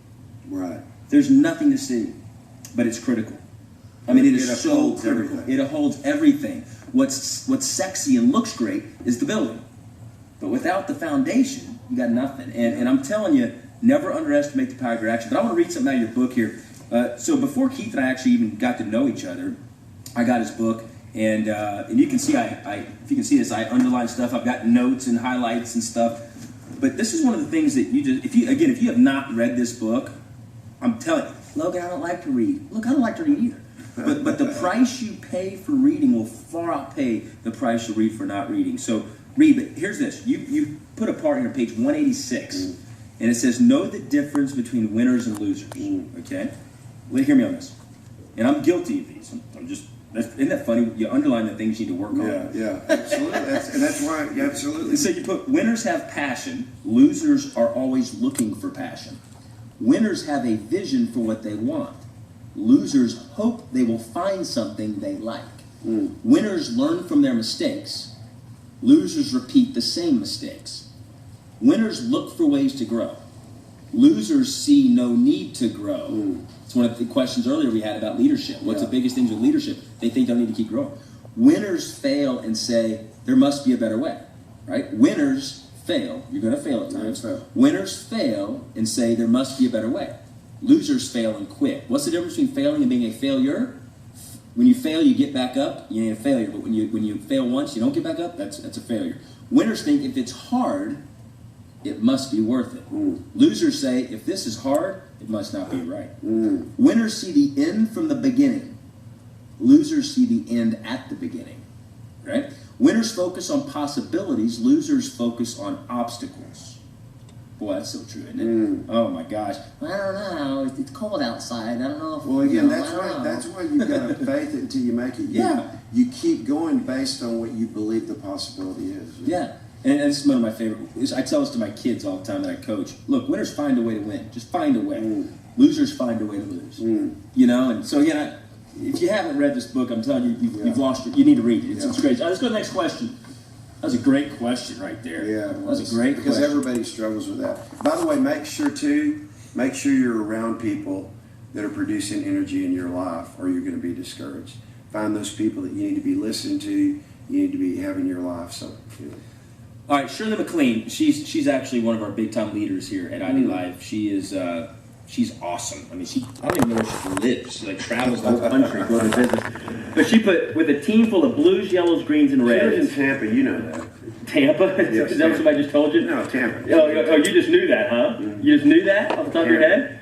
Right. There's nothing to see, but it's critical. I mean, it is so upholds critical. everything. It holds everything. What's sexy and looks great is the building. But without the foundation, you got nothing. And I'm telling you, never underestimate the power of your action. But I want to read something out of your book here. So before Keith and I actually even got to know each other, I got his book, and you can see, if you can see this, I underline stuff. I've got notes and highlights and stuff. But this is one of the things that you just, if you have not read this book, I'm telling you, Logan, I don't like to read. Look, I don't like to read either. But the price you pay for reading will far outpay the price you read for not reading. So read, but here's this. You put a part here, page 186, and it says, know the difference between winners and losers. Okay? Well, hear me on this. And I'm guilty of these. I'm just, isn't that funny? You underline the things you need to work on. Yeah, absolutely. That's why, yeah, absolutely. So you put, winners have passion, losers are always looking for passion. Winners have a vision for what they want. Losers hope they will find something they like. Winners learn from their mistakes. Losers repeat the same mistakes. Winners look for ways to grow. Losers see no need to grow. It's one of the questions earlier we had about leadership. What's the biggest thing with leadership? They think they'll need to keep growing. Winners fail and say, there must be a better way. Right? Winners fail. You're going to fail at times. Winners fail and say, there must be a better way. Losers fail and quit. What's the difference between failing and being a failure? When you fail, you get back up, you ain't a failure. But when you fail once, you don't get back up, that's a failure. Winners think if it's hard, it must be worth it. Losers say, if this is hard, it must not be right. Winners see the end from the beginning. Losers see the end at the beginning. Right? Winners focus on possibilities. Losers focus on obstacles. Boy, that's so true, isn't it? Oh my gosh. I don't know. It's cold outside. I don't know. Well, again, that's why you've got to faith it until you make it. You keep going based on what you believe the possibility is. Yeah. And this is one of my favorite. I tell this to my kids all the time that I coach. Look, winners find a way to win. Just find a way. Losers find a way to lose. You know, and so again, if you haven't read this book, I'm telling you, you've lost it. You need to read it. It's great. Let's go to the next question. That was a great question right there. Yeah, that was a great because question. everybody struggles with that. By the way, make sure you're around people that are producing energy in your life, or you're going to be discouraged. Find those people that you need to be listening to. You need to be having your life. So, all right, Shirley McLean. She's actually one of our big time leaders here at ID Live. She is. She's awesome. I mean, I don't even know where she lives. She travels the whole country, go to business. But she put, with a team full of blues, yellows, greens, and reds. She lives in Tampa, you know that. Tampa? Yes, is that what somebody just told you? No, Tampa. Oh, you just knew that, huh? You just knew that off the top of your head?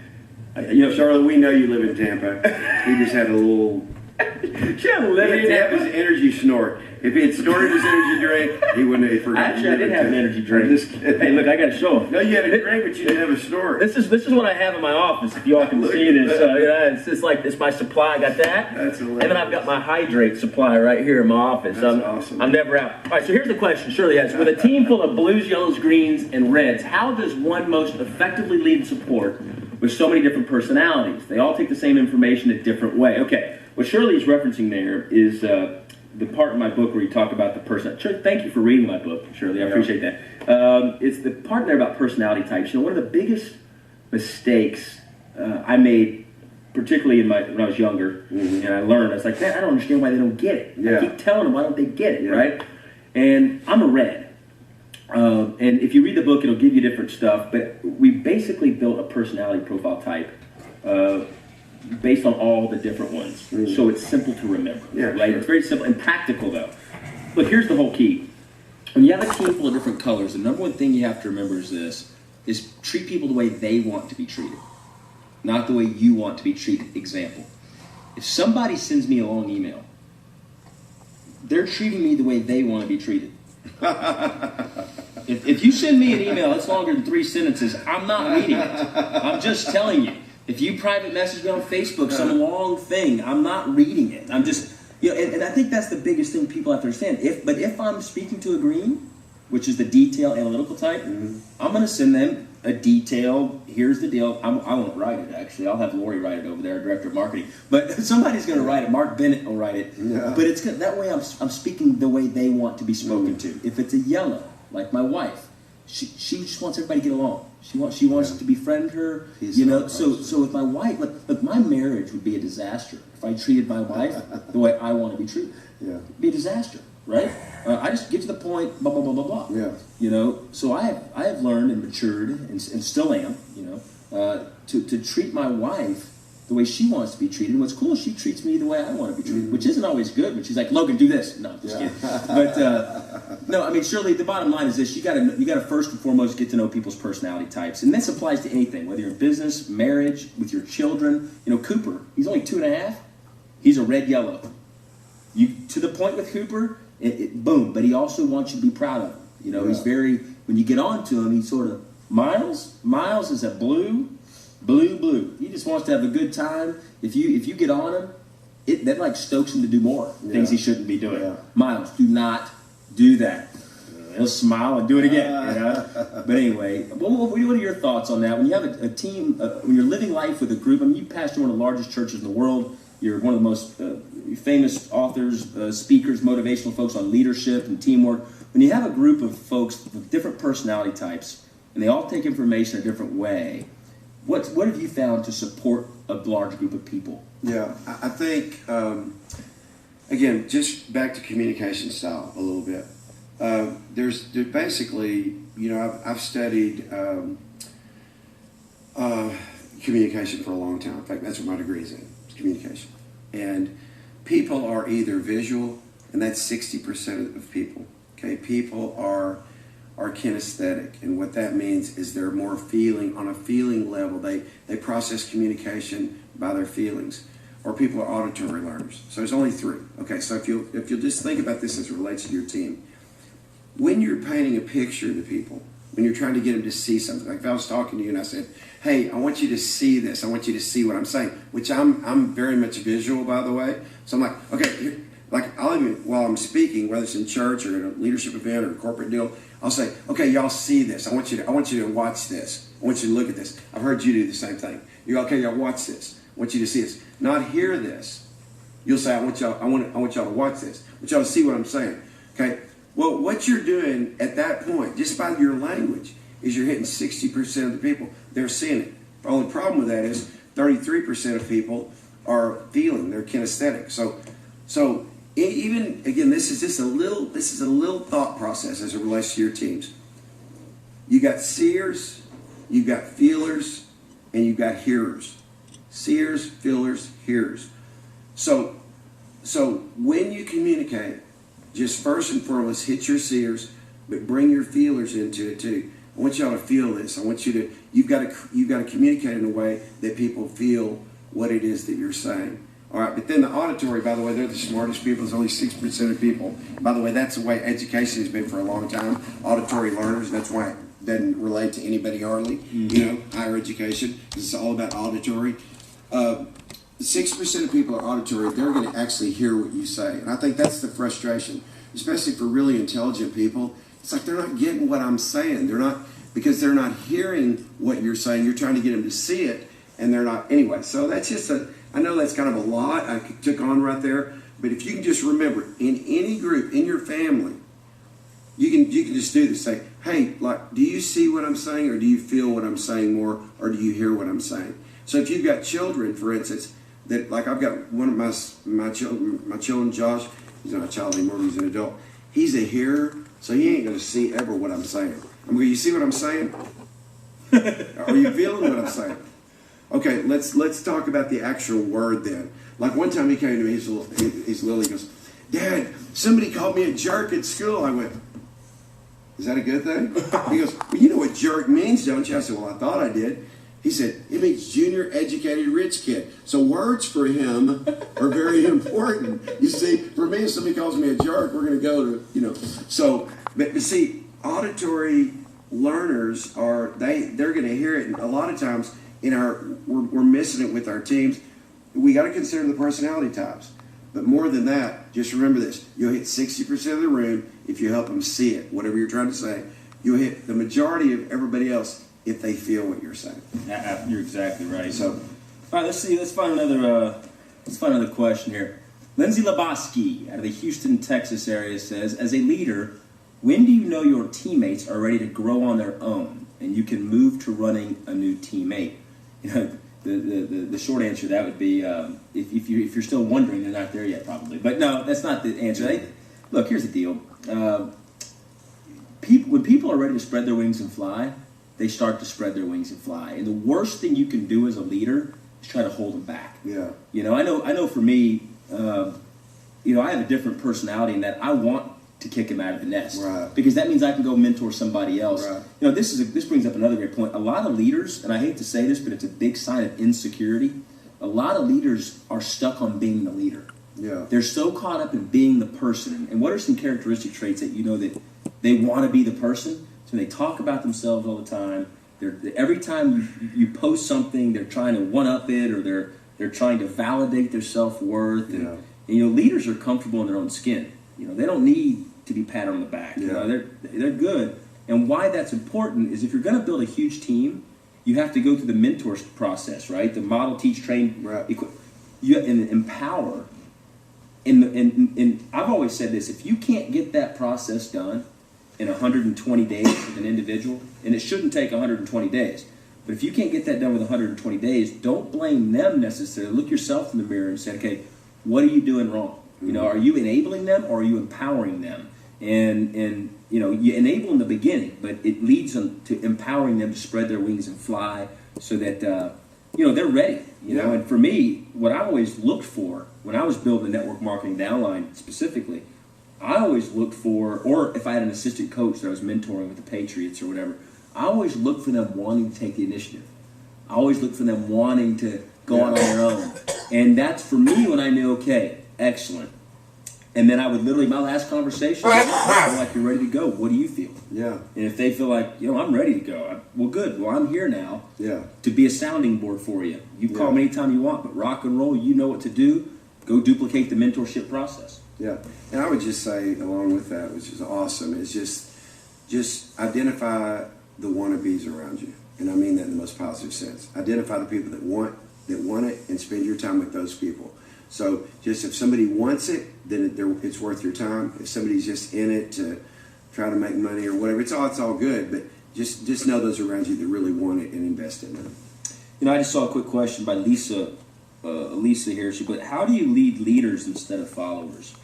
Charlotte, we know you live in Tampa. He just had a little... She had a little... He didn't have his energy snort. If he had snorted his energy drink, he wouldn't have forgotten. Actually, I did have an energy drink. Hey, look, I got to show them. No, you had a drink, but you didn't have a snort. This is what I have in my office. If y'all can see this, it's my supply. I got that. That's hilarious. And then I've got my hydrate supply right here in my office. That's awesome. I'm never out. All right, so here's the question. Shirley has, with a team full of blues, yellows, greens, and reds, how does one most effectively lead and support with so many different personalities? They all take the same information a different way. Okay, what Shirley is referencing there is the part in my book where you talk about the person. Thank you for reading my book, Shirley. I appreciate that. It's the part there about personality types. You know, one of the biggest mistakes I made, particularly when I was younger, and I learned, I was like, man, I don't understand why they don't get it. I keep telling them, why don't they get it, right? And I'm a red. And if you read the book, it'll give you different stuff. But we basically built a personality profile type based on all the different ones. So it's simple to remember, right? It's very simple and practical, though. Look, here's the whole key. When you have a team full of different colors, the number one thing you have to remember is this, is treat people the way they want to be treated, not the way you want to be treated. Example, if somebody sends me a long email, they're treating me the way they want to be treated. If you send me an email that's longer than 3 sentences, I'm not reading it. I'm just telling you. If you private message me on Facebook, some long thing, I'm not reading it. I'm just, and I think that's the biggest thing people have to understand. If I'm speaking to a green, which is the detail analytical type, I'm going to send them a detail. Here's the deal. I won't write it, actually. I'll have Lori write it over there, director of marketing. But somebody's going to write it. Mark Bennett will write it. Yeah. But it's good. That way I'm speaking the way they want to be spoken to. If it's a yellow, like my wife, she just wants everybody to get along. She wants to befriend her. So with my wife, look, my marriage would be a disaster if I treated my wife the way I want to be treated. Yeah. It'd be a disaster, right? I just get to the point, blah blah blah blah blah. Yeah. So I have learned and matured and still am, to treat my wife the way she wants to be treated. And what's cool is she treats me the way I want to be treated, which isn't always good. But she's like, Logan, do this. No, I'm just kidding. But no, I mean, surely the bottom line is this: you got to first and foremost get to know people's personality types, and this applies to anything, whether you're in business, marriage, with your children. Cooper, he's only 2.5. He's a red yellow. You to the point with Cooper, boom. But he also wants you to be proud of him. He's very, when you get on to him, he's sort of Miles is a blue. He just wants to have a good time. If you get on him, that like stokes him to do more things he shouldn't be doing. Yeah. Miles, do not do that. He'll smile and do it again. But anyway, what are your thoughts on that? When you have a team, when you're living life with a group, I mean, you pastor one of the largest churches in the world. You're one of the most famous authors, speakers, motivational folks on leadership and teamwork. When you have a group of folks with different personality types, and they all take information a different way, what have you found to support a large group of people? Yeah, I think, again, just back to communication style a little bit. There's basically, I've studied communication for a long time. In fact, that's what my degree is in, communication. And people are either visual, and that's 60% of people. Okay, people are kinesthetic, and what that means is they're more on a feeling level. They process communication by their feelings. Or people are auditory learners. So there's only 3. Okay, so if you'll just think about this as it relates to your team, when you're painting a picture to people, when you're trying to get them to see something, like if I was talking to you and I said, "Hey, I want you to see this. I want you to see what I'm saying," which I'm very much visual, by the way. So I'm like, okay, here, like I'll even, while I'm speaking, whether it's in church or at a leadership event or a corporate deal, I'll say, "Okay, y'all see this. I want you to watch this. I want you to look at this. I've heard you do the same thing. You go, okay, y'all watch this. I want you to see this, not hear this." You'll say, I want y'all to watch this. I want y'all to see what I'm saying. Okay. Well, what you're doing at that point, just by your language, is you're hitting 60% of the people. They're seeing it. The only problem with that is 33% of people are feeling. They're kinesthetic. So even again, this is a little thought process as it relates to your teams. You got seers, you got feelers, and you got hearers. Seers, feelers, hearers. So when you communicate, just first and foremost hit your seers, but bring your feelers into it too. I want y'all to feel this. I want you've got to communicate in a way that people feel what it is that you're saying. All right, but then the auditory, by the way, they're the smartest people. It's only 6% of people. By the way, that's the way education has been for a long time. Auditory learners. That's why it doesn't relate to anybody hardly. Higher education. It's all about auditory. 6% of people are auditory. They're going to actually hear what you say. And I think that's the frustration, especially for really intelligent people. It's like they're not getting what I'm saying. Because they're not hearing what you're saying. You're trying to get them to see it, and they're not. Anyway, so that's just I know that's kind of a lot I took on right there. But if you can just remember, in any group, in your family, you can just do this. Say, hey, like, do you see what I'm saying, or do you feel what I'm saying more, or do you hear what I'm saying? So if you've got children, for instance, that like I've got one of my children, Josh, he's not a child anymore, he's an adult. He's a hearer, so he ain't gonna see ever what I'm saying. I'm going, you see what I'm saying? Are you feeling what I'm saying? Okay, let's talk about the actual word then. Like one time he came to me, he's little, he goes, "Dad, somebody called me a jerk at school." I went, "Is that a good thing?" He goes, "Well, you know what jerk means, don't you?" I said, "Well, I thought I did." He said, it means junior educated rich kid. So words for him are very important. You see, for me, if somebody calls me a jerk, we're going to go to, you know. So, but see, auditory learners they're going to hear it. And a lot of times we're missing it with our teams. We got to consider the personality types. But more than that, just remember this. You'll hit 60% of the room if you help them see it, whatever you're trying to say. You'll hit the majority of everybody else if they feel what you're saying. You're exactly right. So, all right, let's see. Let's find another question here. Lindsay Laboski out of the Houston, Texas area says, as a leader, when do you know your teammates are ready to grow on their own and you can move to running a new teammate? You know, the short answer to that would be if you're still wondering, they're not there yet, probably. But no, that's not the answer. Look, here's the deal. When people are ready to spread their wings and fly, they start to spread their wings and fly. And the worst thing you can do as a leader is try to hold them back. Yeah. You know, I know for me, I have a different personality in that I want to kick him out of the nest. Right. Because that means I can go mentor somebody else. Right. You know, this brings up another great point. A lot of leaders, and I hate to say this, but it's a big sign of insecurity. A lot of leaders are stuck on being the leader. Yeah. They're so caught up in being the person. And what are some characteristic traits that you know that they want to be the person? So they talk about themselves all the time. Every time you post something, they're trying to one-up it, or they're trying to validate their self-worth. And you know, leaders are comfortable in their own skin. You know, they don't need to be patted on the back. You know, they're good. And why that's important is if you're going to build a huge team, you have to go through the mentor process, right? The model, teach, train, and empower. And I've always said this: if you can't get that process done in 120 days with an individual, and it shouldn't take 120 days, but if you can't get that done with 120 days, don't blame them necessarily. Look yourself in the mirror and say, okay, what are you doing wrong? You know, are you enabling them or are you empowering them? And you know, you enable in the beginning, but it leads them to empowering them to spread their wings and fly, so that you know, they're ready. You know, and for me, what I always looked for when I was building the network marketing downline specifically, I always looked for, or if I had an assistant coach that I was mentoring with the Patriots or whatever, I always looked for them wanting to take the initiative. I always looked for them wanting to go on their own. And that's for me when I knew, okay, excellent. And then I would literally, my last conversation, I feel like you're ready to go. What do you feel? Yeah. And if they feel like, you know, I'm ready to go, well, good. Well, I'm here now to be a sounding board for you. You call me anytime you want, but rock and roll, you know what to do. Go duplicate the mentorship process. Yeah. And I would just say, along with that, which is awesome, is just identify the wannabes around you. And I mean that in the most positive sense. Identify the people that want it and spend your time with those people. So just if somebody wants it, then it's worth your time. If somebody's just in it to try to make money or whatever, it's all good. But just know those around you that really want it and invest in them. You know, I just saw a quick question by Lisa here. She put, "How do you lead leaders instead of followers?"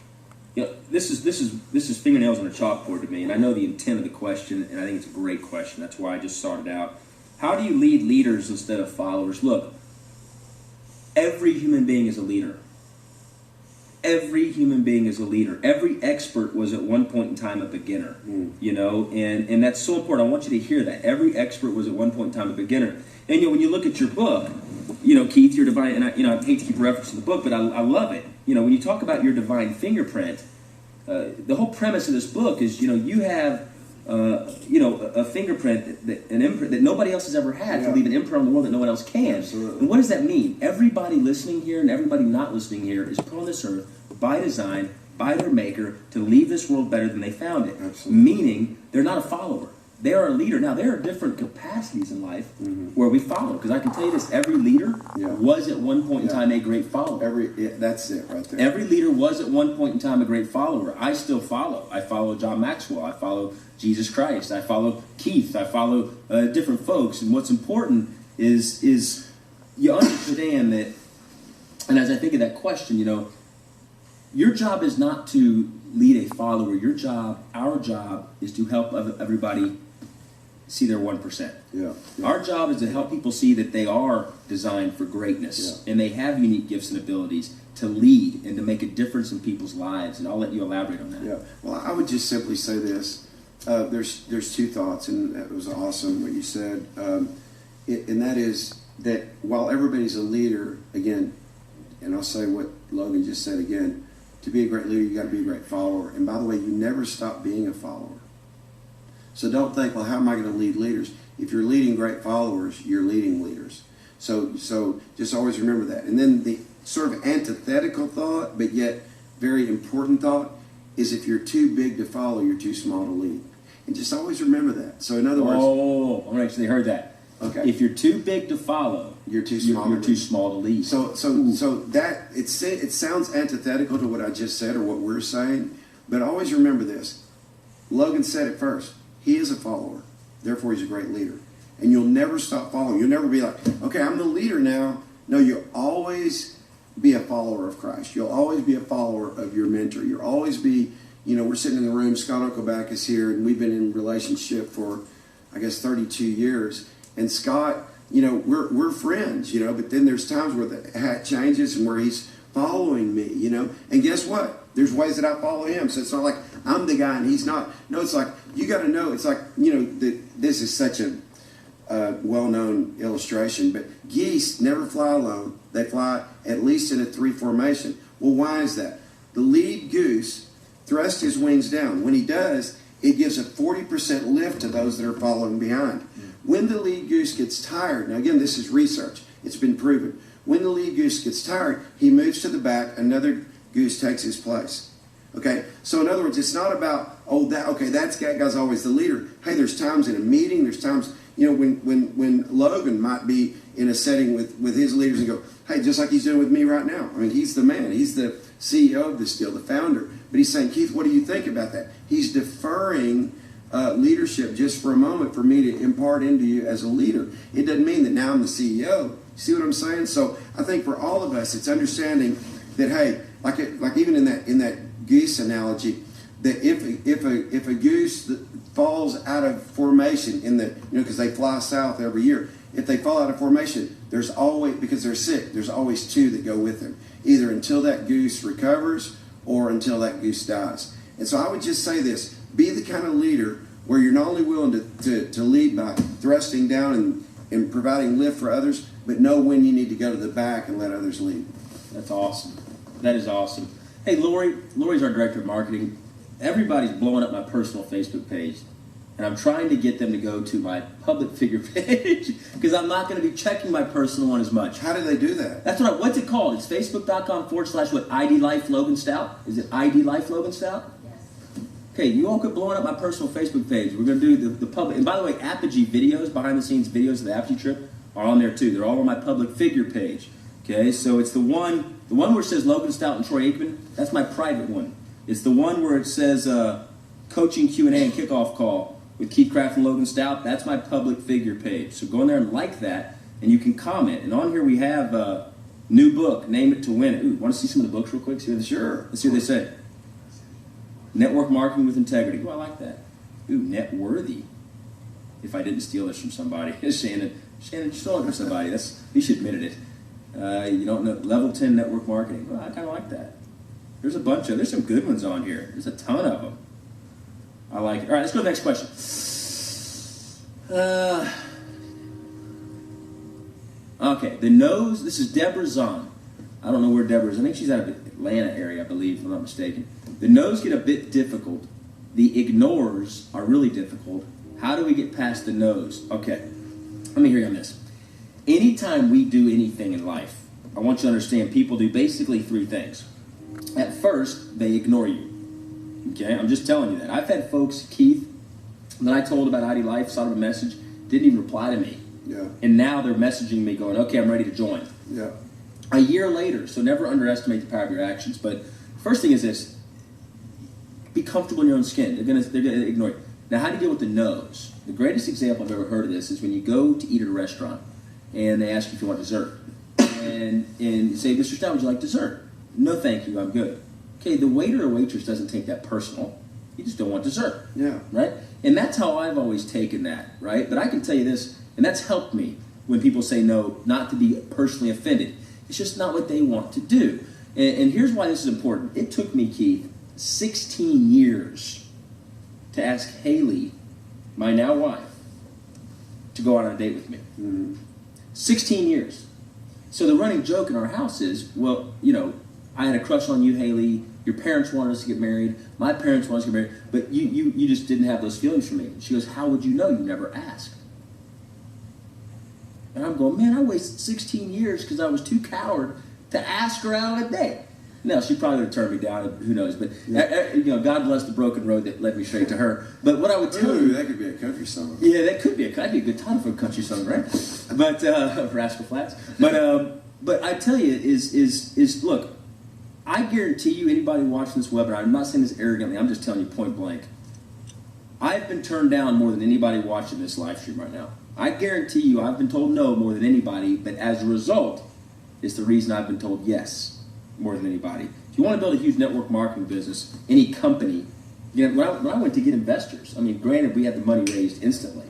You know, this is fingernails on a chalkboard to me, and I know the intent of the question, and I think it's a great question. That's why I just started out. How do you lead leaders instead of followers? Look, every human being is a leader. Every human being is a leader. Every expert was at one point in time a beginner, you know, and that's so important. I want you to hear that. Every expert was at one point in time a beginner. And, you know, when you look at your book, you know, Keith, your divine, and I hate to keep referencing the book, but I love it. You know, when you talk about your divine fingerprint, the whole premise of this book is, you know, you have, you know, a fingerprint, an imprint that nobody else has ever had, to leave an imprint on the world that no one else can. Absolutely. And what does that mean? Everybody listening here and everybody not listening here is put on this earth by design, by their maker, to leave this world better than they found it. Absolutely. Meaning, they're not a follower. They are a leader. Now, there are different capacities in life where we follow. Because I can tell you this, every leader was at one point in time a great follower. That's it right there. Every leader was at one point in time a great follower. I still follow. I follow John Maxwell. I follow Jesus Christ. I follow Keith. I follow different folks. And what's important is you understand that, and as I think of that question, you know, your job is not to lead a follower. Your job, our job, is to help everybody see their 1%. Our job is to help people see that they are designed for greatness and they have unique gifts and abilities to lead and to make a difference in people's lives. And I'll let you elaborate on that. Yeah. Well, I would just simply say this. There's two thoughts, and that was awesome what you said. and that is that while everybody's a leader, again, and I'll say what Logan just said again, to be a great leader, you got to be a great follower. And by the way, you never stop being a follower. So don't think, well, how am I going to lead leaders? If you're leading great followers, you're leading leaders. So just always remember that. And then the sort of antithetical thought, but yet very important thought, is if you're too big to follow, you're too small to lead. And just always remember that. So in other words... Oh, I actually heard that. Okay. If you're too big to follow, you're too small. You're too small to lead. So that it sounds antithetical to what I just said or what we're saying, but always remember this. Logan said it first. He is a follower, therefore he's a great leader, and you'll never stop following. You'll never be like, okay, I'm the leader now. No, you'll always be a follower of Christ. You'll always be a follower of your mentor. You'll always be. We're sitting in the room. Scott Uncleback is here, and we've been in relationship for, I guess, 32 years. And Scott, we're friends, but then there's times where the hat changes and where he's following me, And guess what? There's ways that I follow him. So it's not like I'm the guy and he's not. No, it's like, you got to know. It's like, this is such a well-known illustration, but geese never fly alone. They fly at least in a 3 formation. Well, why is that? The lead goose thrusts his wings down. When he does, it gives a 40% lift to those that are following behind. When the lead goose gets tired, now again, this is research. It's been proven. When the lead goose gets tired, he moves to the back. Another goose takes his place. Okay? So in other words, it's not about, that guy's always the leader. Hey, there's times in a meeting, there's times, when Logan might be in a setting with his leaders and go, hey, just like he's doing with me right now. I mean, he's the man. He's the CEO of this deal, the founder. But he's saying, Keith, what do you think about that? He's deferring leadership just for a moment for me to impart into you as a leader. It doesn't mean that now I'm the CEO. See what I'm saying? So I think for all of us, it's understanding that, hey, like even in that goose analogy, that if a goose falls out of formation because they fly south every year, if they fall out of formation, there's always, because they're sick, there's always 2 that go with them, either until that goose recovers or until that goose dies. And so I would just say this: be the kind of leader where you're not only willing to lead by thrusting down and providing lift for others, but know when you need to go to the back and let others lead. That's awesome. That is awesome. Hey, Lori's our director of marketing. Everybody's blowing up my personal Facebook page, and I'm trying to get them to go to my public figure page because I'm not going to be checking my personal one as much. How do they do that? That's what's it called? It's facebook.com/what? ID Life Logan Stout? Is it ID Life Logan Stout? Okay, you all quit blowing up my personal Facebook page. We're going to do the public. And by the way, Apogee videos, behind-the-scenes videos of the Apogee trip are on there too. They're all on my public figure page. Okay, so it's the one where it says Logan Stout and Troy Aikman. That's my private one. It's the one where it says coaching Q&A and kickoff call with Keith Craft and Logan Stout. That's my public figure page. So go in there and like that, and you can comment. And on here we have a new book, Name It to Win It. Ooh, want to see some of the books real quick? Sure. Let's see what they say. Network Marketing with Integrity. Oh, I like that. Ooh, Net Worthy. If I didn't steal this from somebody. Shannon, you stole it from somebody. You should admitted it. You don't know. Level 10 Network Marketing. Well, I kind of like that. There's some good ones on here. There's a ton of them. I like it. All right, let's go to the next question. Okay, the nose. This is Deborah Zahn. I don't know where Deborah is. I think she's out of the Atlanta area, I believe, if I'm not mistaken. The no's get a bit difficult. The ignores are really difficult. How do we get past the no's? Okay, let me hear you on this. Anytime we do anything in life, I want you to understand people do basically 3 things. At first, they ignore you. Okay, I'm just telling you that. I've had folks, Keith, that I told about ID Life, saw a message, didn't even reply to me. Yeah. And now they're messaging me going, okay, I'm ready to join. Yeah. A year later, so never underestimate the power of your actions. But first thing is this: be comfortable in your own skin. They're gonna ignore you. Now, how do you deal with the no's? The greatest example I've ever heard of this is when you go to eat at a restaurant and they ask you if you want dessert, and you say, Mr. Stout, would you like dessert? No, thank you, I'm good. Okay, the waiter or waitress doesn't take that personal. You just don't want dessert. Yeah. Right? And that's how I've always taken that, right? But I can tell you this, and that's helped me when people say no, not to be personally offended. It's just not what they want to do. And here's why this is important. It took me, Keith, 16 years to ask Haley, my now wife, to go out on a date with me. Mm-hmm. 16 years. So the running joke in our house is, well, you know, I had a crush on you, Haley. Your parents wanted us to get married. My parents wanted us to get married. But you just didn't have those feelings for me. She goes, how would you know? You never asked. And I'm going, man, I wasted 16 years because I was too coward to ask her out on a date. No, she probably would have turned me down. Who knows? But you know, God bless the broken road that led me straight to her. But what I would tell you, that could be a country song. yeah, that could be that'd be a good title for a country song, right? But Rascal Flats. But I tell you is look, I guarantee you, anybody watching this webinar, I'm not saying this arrogantly. I'm just telling you point blank. I've been turned down more than anybody watching this live stream right now. I guarantee you, I've been told no more than anybody. But as a result, it's the reason I've been told yes more than anybody. If you want to build a huge network marketing business, any company, you know, when I went to get investors, I mean, granted, we had the money raised instantly,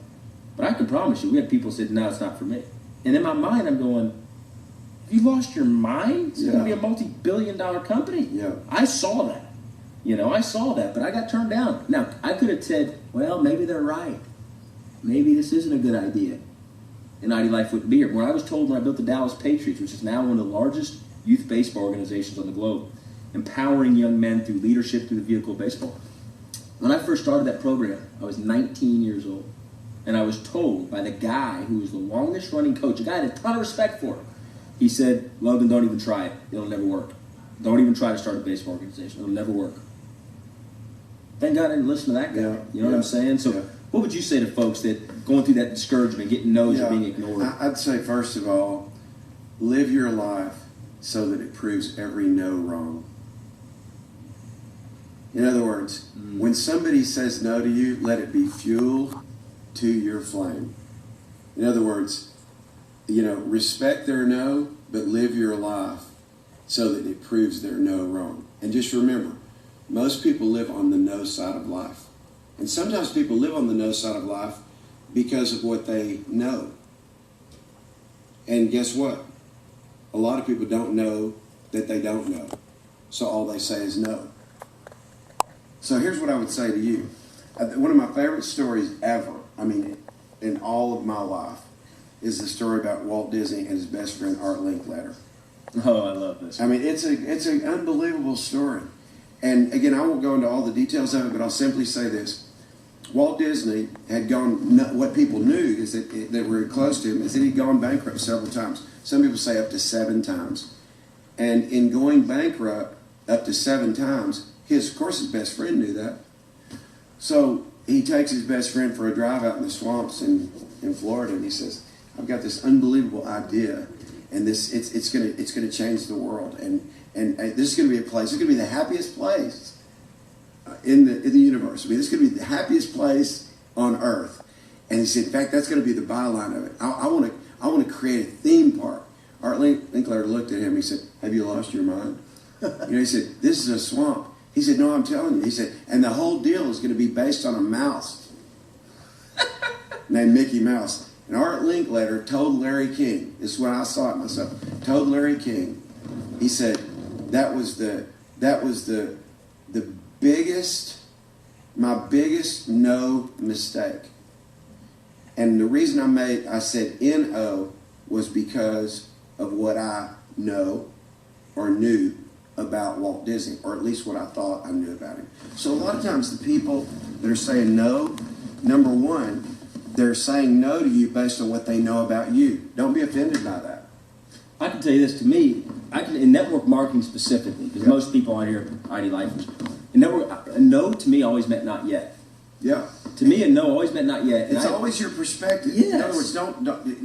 but I can promise you, we had people said, no, it's not for me. And in my mind, I'm going, you lost your mind? It's going to be a multi-billion-dollar company. Yeah. I saw that. You know, I saw that, but I got turned down. Now, I could have said, well, maybe they're right. Maybe this isn't a good idea. And ID Life wouldn't be here. When I was told when I built the Dallas Patriots, which is now one of the largest youth baseball organizations on the globe, empowering young men through leadership through the vehicle of baseball. When I first started that program, I was 19 years old. And I was told by the guy who was the longest running coach, a guy I had a ton of respect for, he said, Logan, don't even try it. It'll never work. Don't even try to start a baseball organization. It'll never work. Thank God I didn't listen to that guy. Yeah. You know what I'm saying? So what would you say to folks that going through that discouragement, getting no's or being ignored? I'd say, first of all, live your life so that it proves every no wrong. In other words, when somebody says no to you, let it be fuel to your flame. In other words, you know, respect their no, but live your life so that it proves their no wrong. And just remember, most people live on the no side of life. And sometimes people live on the no side of life because of what they know. And guess what? A lot of people don't know that they don't know. So all they say is no. So here's what I would say to you. One of my favorite stories ever, I mean, in all of my life, is the story about Walt Disney and his best friend Art Linkletter. Oh, I love this. I mean, it's an unbelievable story. And again, I won't go into all the details of it, but I'll simply say this. Walt Disney had gone, what people knew is that were close to him, is that he'd gone bankrupt several times. Some people say up to 7 times. And in going bankrupt up to 7 times, of course his best friend knew that. So he takes his best friend for a drive out in the swamps in Florida, and he says, I've got this unbelievable idea, and it's gonna change the world, and this is gonna be a place. It's gonna be the happiest place in the universe. I mean, this is gonna be the happiest place on earth. And he said, in fact, that's gonna be the byline of it. I want to create a theme park. Art Linkletter looked at him. He said, "Have you lost your mind?" You know, he said, "This is a swamp." He said, "No, I'm telling you." He said, "And the whole deal is going to be based on a mouse named Mickey Mouse." And Art Linkletter told Larry King, this is when I saw it myself, told Larry King, he said, that was the my biggest no mistake. And the reason I said N-O was because of what I know or knew about Walt Disney, or at least what I thought I knew about him. So a lot of times the people that are saying no, number one, they're saying no to you based on what they know about you. Don't be offended by that. I can tell you this, to me, in network marketing specifically, because most people on here are ID lifers, a no to me always meant not yet. Yeah. To me, a no always meant not yet. It's always your perspective. Yes. In other words, don't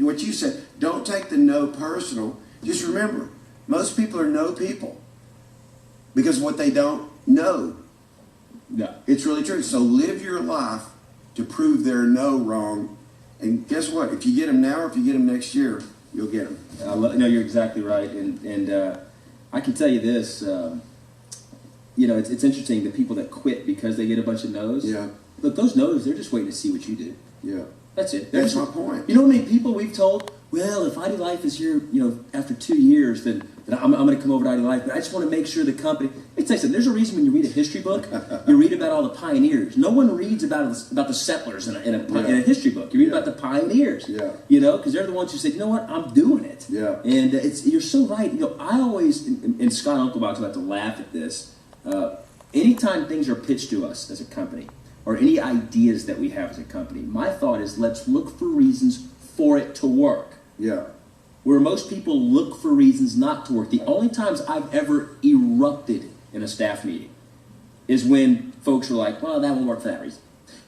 what you said, don't take the no personal. Just remember, most people are no people because what they don't know. Yeah. It's really true. So live your life to prove their no wrong. And guess what? If you get them now or if you get them next year, you'll get them. No, you're exactly right. And I can tell you this, you know, it's interesting, the people that quit because they get a bunch of no's. Yeah. Look, those no's, they're just waiting to see what you do. Yeah. That's it. That's my point. You know how many people we've told, well, if ID Life is here, after 2 years, then I'm going to come over to ID Life. But I just want to make sure the company. Let me tell you something. There's a reason when you read a history book, you read about all the pioneers. No one reads about the settlers in a history book. You read about the pioneers. Yeah. Because they're the ones who said, you know what, I'm doing it. Yeah. And you're so right. I always, and Scott Unclebox about to laugh at this. Anytime things are pitched to us as a company, or any ideas that we have as a company, my thought is let's look for reasons for it to work. Yeah. Where most people look for reasons not to work. The only times I've ever erupted in a staff meeting is when folks are like, well, that won't work for that reason.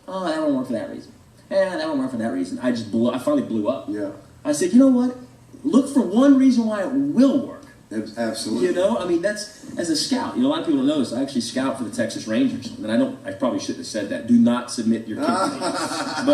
Oh, that won't work for that reason. That won't work for that reason. I finally blew up. Yeah. I said, you know what? Look for one reason why it will work. Absolutely. That's, as a scout, a lot of people don't know this. I actually scout for the Texas Rangers. And I probably shouldn't have said that. Do not submit your kid names.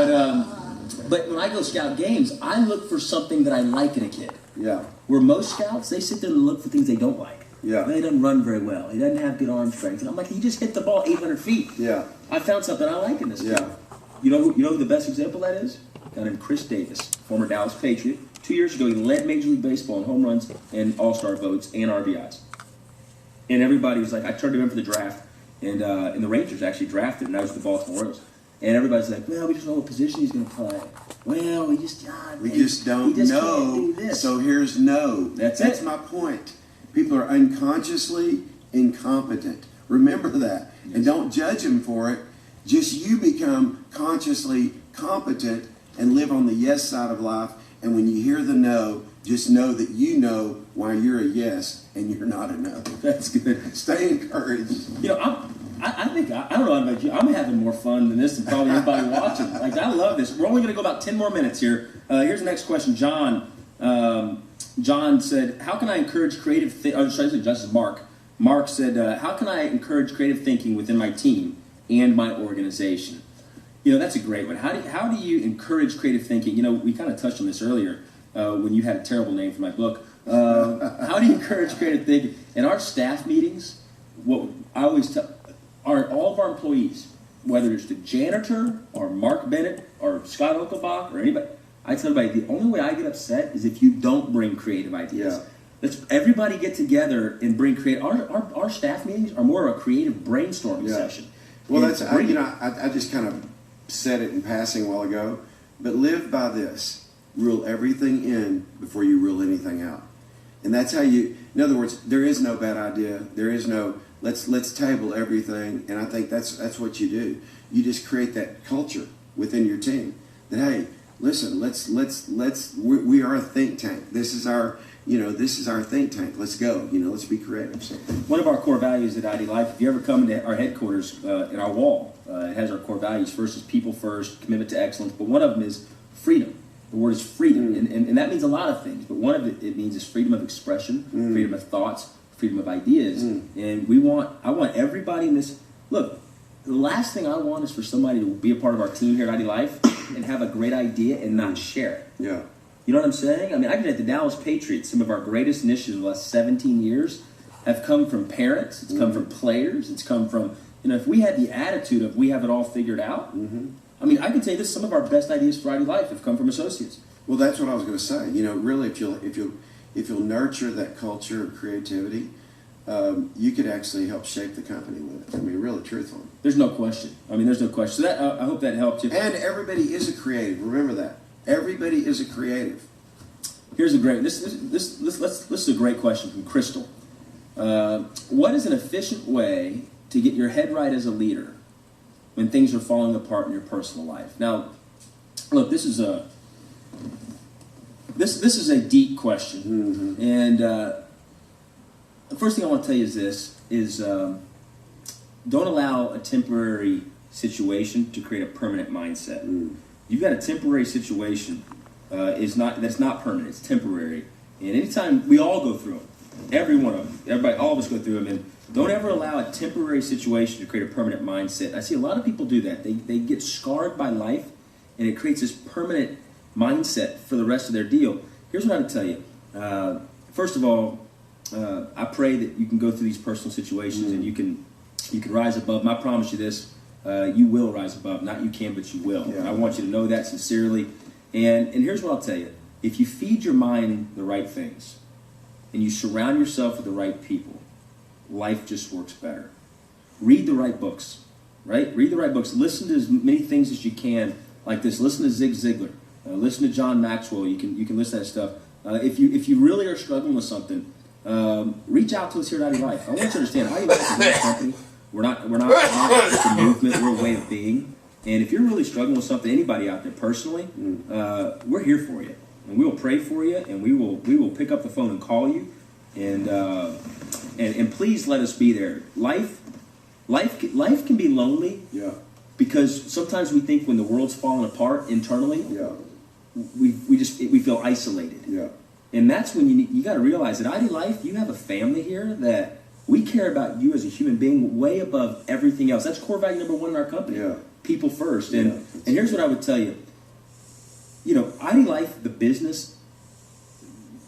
But when I go scout games, I look for something that I like in a kid. Yeah. Where most scouts, they sit there and look for things they don't like. Yeah. He doesn't run very well. He doesn't have good arm strength. And I'm like, he just hit the ball 800 feet. Yeah. I found something I like in this kid. Yeah. You know who the best example of that is? A guy named Chris Davis, former Dallas Patriot. 2 years ago, he led Major League Baseball in home runs and all-star votes and RBIs. And everybody was like, I turned him in for the draft, and the Rangers actually drafted him, and that was the Baltimore Orioles. And everybody's like, well, we just don't know what position he's going to play. Well, we just don't Can't do this. So here's no. That's my point. People are unconsciously incompetent. Remember that. Yes. And don't judge them for it. Just you become consciously competent and live on the yes side of life. And when you hear the no, just know that you know why you're a yes and you're not a no. That's good. Stay encouraged. I think, I don't know about you, I'm having more fun than this than probably anybody watching. Like, I love this. We're only going to go about 10 more minutes here. Here's the next question. John said, how can I encourage creative thinking? This is Mark. Mark said, how can I encourage creative thinking within my team and my organization? That's a great one. How do you encourage creative thinking? We kind of touched on this earlier when you had a terrible name for my book. How do you encourage creative thinking? In our staff meetings, what I always tell all of our employees, whether it's the janitor or Mark Bennett or Scott Okelbach or anybody, I tell everybody the only way I get upset is if you don't bring creative ideas. Yeah. Let's everybody get together and bring creative. Our staff meetings are more of a creative brainstorming session. Well, I just kind of said it in passing a while ago, but live by this: rule everything in before you rule anything out. And that's how you. In other words, there is no bad idea. There is no. Let's table everything, and I think that's what you do. You just create that culture within your team that, hey, listen, we are a think tank. This is our think tank. Let's go. Let's be creative. So. One of our core values at ID Life, if you ever come into our headquarters, in our wall, it has our core values. First is people first, commitment to excellence, but one of them is freedom. The word is freedom, and that means a lot of things, but one of it means is freedom of expression, freedom of thoughts, freedom of ideas, and I want everybody in this. Look, the last thing I want is for somebody to be a part of our team here at ID Life and have a great idea and not share it. Yeah. You know what I'm saying? I mean, I've been at the Dallas Patriots. Some of our greatest initiatives in the last 17 years have come from parents. It's come from players. It's come from, if we had the attitude of we have it all figured out, I mean, I can tell you this, some of our best ideas for ID Life have come from associates. Well, that's what I was going to say. Really, if you'll nurture that culture of creativity, you could actually help shape the company with it. I mean, really, truthfully. There's no question. So that I hope that helped you. And everybody is a creative. Remember that. Everybody is a creative. Here's a great. This is a great question from Crystal. What is an efficient way to get your head right as a leader when things are falling apart in your personal life? Now, look, this is a deep question, and the first thing I want to tell you is this: don't allow a temporary situation to create a permanent mindset. You've got a temporary situation that's not permanent; it's temporary. And anytime we all go through them, every one of them, all of us go through them, and don't ever allow a temporary situation to create a permanent mindset. I see a lot of people do that. They get scarred by life, and it creates this permanent mindset for the rest of their deal. Here's what I would tell you. First of all, I pray that you can go through these personal situations and you can rise above. And I promise you this, you will rise above. Not you can, but you will. Yeah. I want you to know that sincerely. And here's what I'll tell you. if you feed your mind the right things and you surround yourself with the right people, life just works better. Read the right books, right? Read the right books. Listen to as many things as you can like this. Listen to Zig Ziglar. Listen to John Maxwell. You can listen to that stuff. If you really are struggling with something, reach out to us here at ID Life. I want you to understand, ID Life is not a company. We're not just a movement. We're a way of being. And if you're really struggling with something, anybody out there personally, we're here for you, and we will pray for you, and we will pick up the phone and call you, and please let us be there. Life can be lonely. Yeah. Because sometimes we think when the world's falling apart internally, Yeah. we feel isolated. Yeah. And that's when you got to realize that ID Life, you have a family here that we care about you as a human being way above everything else. That's core value number one in our company. Yeah. People first. Yeah. And here's what I would tell you. You know, ID Life, the business,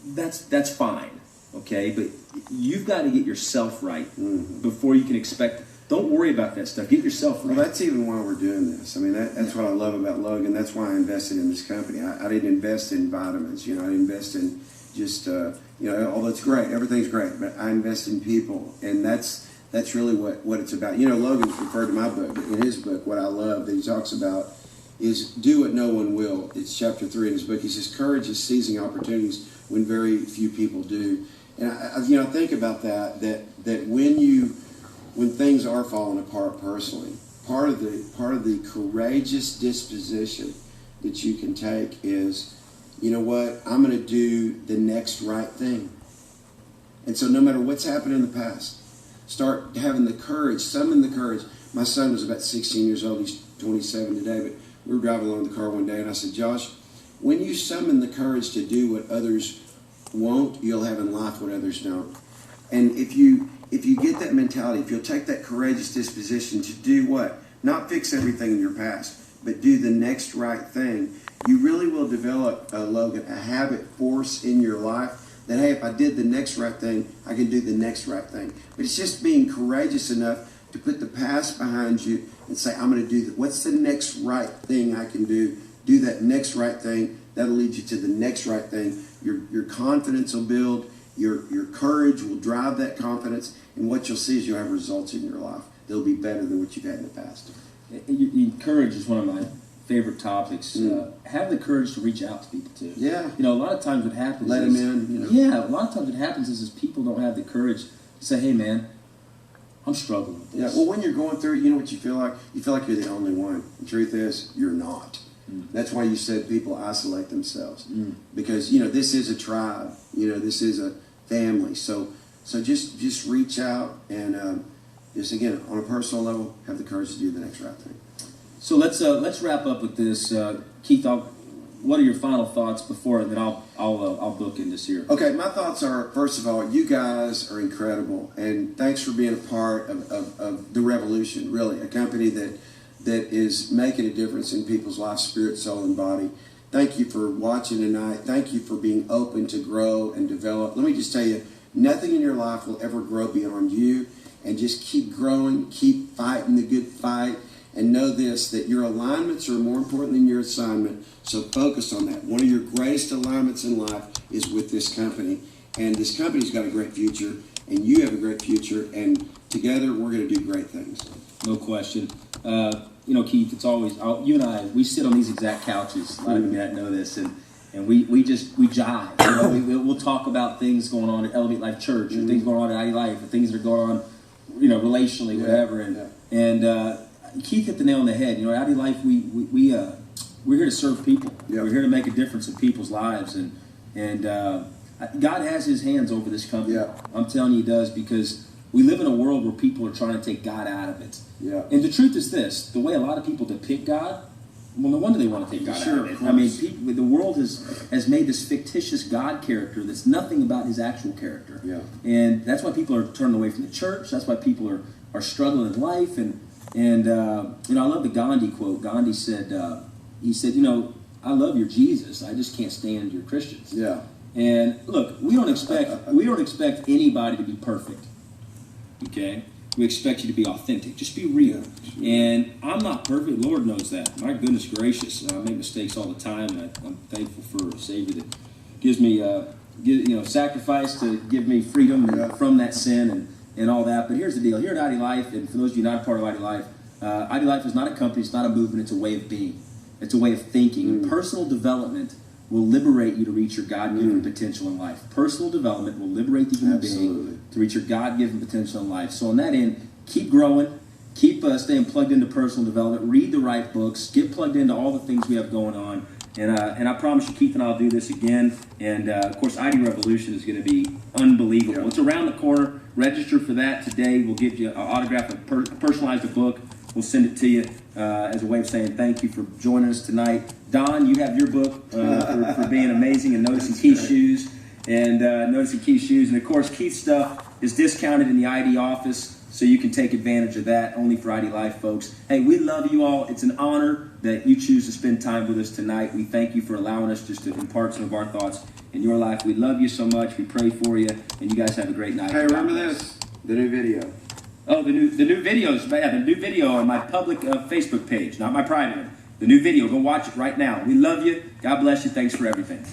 that's fine, okay? But you've got to get yourself right before you can expect. Don't worry about that stuff. Get yourself right. Well, that's even why we're doing this. I mean, that's what I love about Logan. That's why I invested in this company. I didn't invest in vitamins. You know, I didn't invest in just, although it's great. Everything's great. But I invest in people. And that's really what it's about. You know, Logan referred to my book. In his book, what I love that he talks about is do what no one will. It's chapter 3 in his book. He says, courage is seizing opportunities when very few people do. And I think about that when things are falling apart personally, part of the courageous disposition that you can take is, you know what, I'm going to do the next right thing. And so no matter what's happened in the past, start having the courage, summon the courage. My son was about 16 years old. He's 27 today, but we were driving along the car one day, and I said, Josh, when you summon the courage to do what others won't, you'll have in life what others don't. And if you get that mentality, if you'll take that courageous disposition to do what? Not fix everything in your past, but do the next right thing, you really will develop, Logan, a habit force in your life that, hey, if I did the next right thing, I can do the next right thing. But it's just being courageous enough to put the past behind you and say, I'm going to do what's the next right thing I can do? Do that next right thing. That'll lead you to the next right thing. Your confidence will build. Your courage will drive that confidence, and what you'll see is you'll have results in your life. They'll be better than what you've had in the past. Courage is one of my favorite topics. Have the courage to reach out to people too. Yeah. You know, a lot of times what happens Let is, them in. You know. Yeah, a lot of times what happens is people don't have the courage to say, hey man, I'm struggling with this. Yeah. Well, when you're going through it, you know what you feel like? You feel like you're the only one. The truth is, you're not. That's why you said people isolate themselves. Because, you know, this is a tribe. You know, this is a family. So just reach out and just, again, on a personal level, have the courage to do the next right thing. So let's wrap up with this. Keith, what are your final thoughts before that I'll book in this here? Okay, my thoughts are, first of all, you guys are incredible. And thanks for being a part of the revolution, really, a company that is making a difference in people's lives, spirit, soul, and body. Thank you for watching tonight. Thank you for being open to grow and develop. Let me just tell you, nothing in your life will ever grow beyond you. And just keep growing, keep fighting the good fight, and know this, that your alignments are more important than your assignment. So focus on that. One of your greatest alignments in life is with this company. And this company's got a great future, and you have a great future, and together we're going to do great things. No question. You know, Keith, it's always, you and I, we sit on these exact couches. A lot of you may not know this, and we jive. You know, we'll talk about things going on at Elevate Life Church, or things going on at ID Life, or things that are going on, you know, relationally, whatever. And Keith hit the nail on the head. You know, at ID Life, we're here to serve people. Yep. We're here to make a difference in people's lives, and God has His hands over this company. Yep. I'm telling you, He does, because we live in a world where people are trying to take God out of it. Yeah. And the truth is this, the way a lot of people depict God, well, no wonder they want to take God out of it. I mean, the world has made this fictitious God character that's nothing about His actual character. Yeah. And that's why people are turning away from the church. That's why people are struggling in life. And you know, I love the Gandhi quote. Gandhi said, he said, you know, I love your Jesus. I just can't stand your Christians. Yeah. And look, we don't expect anybody to be perfect. Okay? We expect you to be authentic. Just be real. And I'm not perfect. Lord knows that. My goodness gracious. I make mistakes all the time, and I'm thankful for a Savior that gives me sacrifice to give me freedom from that sin and all that. But here's the deal: here at ID Life, and for those of you not a part of ID Life, ID Life is not a company, it's not a movement, it's a way of being, it's a way of thinking. And personal development will liberate you to reach your God-given potential in life. Personal development will liberate the human being to reach your God-given potential in life. So on that end, keep growing, keep staying plugged into personal development, read the right books, get plugged into all the things we have going on. And I promise you, Keith and I will do this again. And of course, ID Revolution is going to be unbelievable. It's around the corner. Register for that today. We'll give you an autograph, personalize a book. We'll send it to you as a way of saying thank you for joining us tonight. Don, you have your book for being amazing and noticing Keith's shoes. And of course, Keith's stuff is discounted in the ID office, so you can take advantage of that. Only for ID Life, folks. Hey, we love you all. It's an honor that you choose to spend time with us tonight. We thank you for allowing us just to impart some of our thoughts in your life. We love you so much. We pray for you, and you guys have a great night. Hey, remember this? The new video. Oh, the new videos. Yeah, the new video on my public Facebook page, not my private one. The new video. Go watch it right now. We love you. God bless you. Thanks for everything.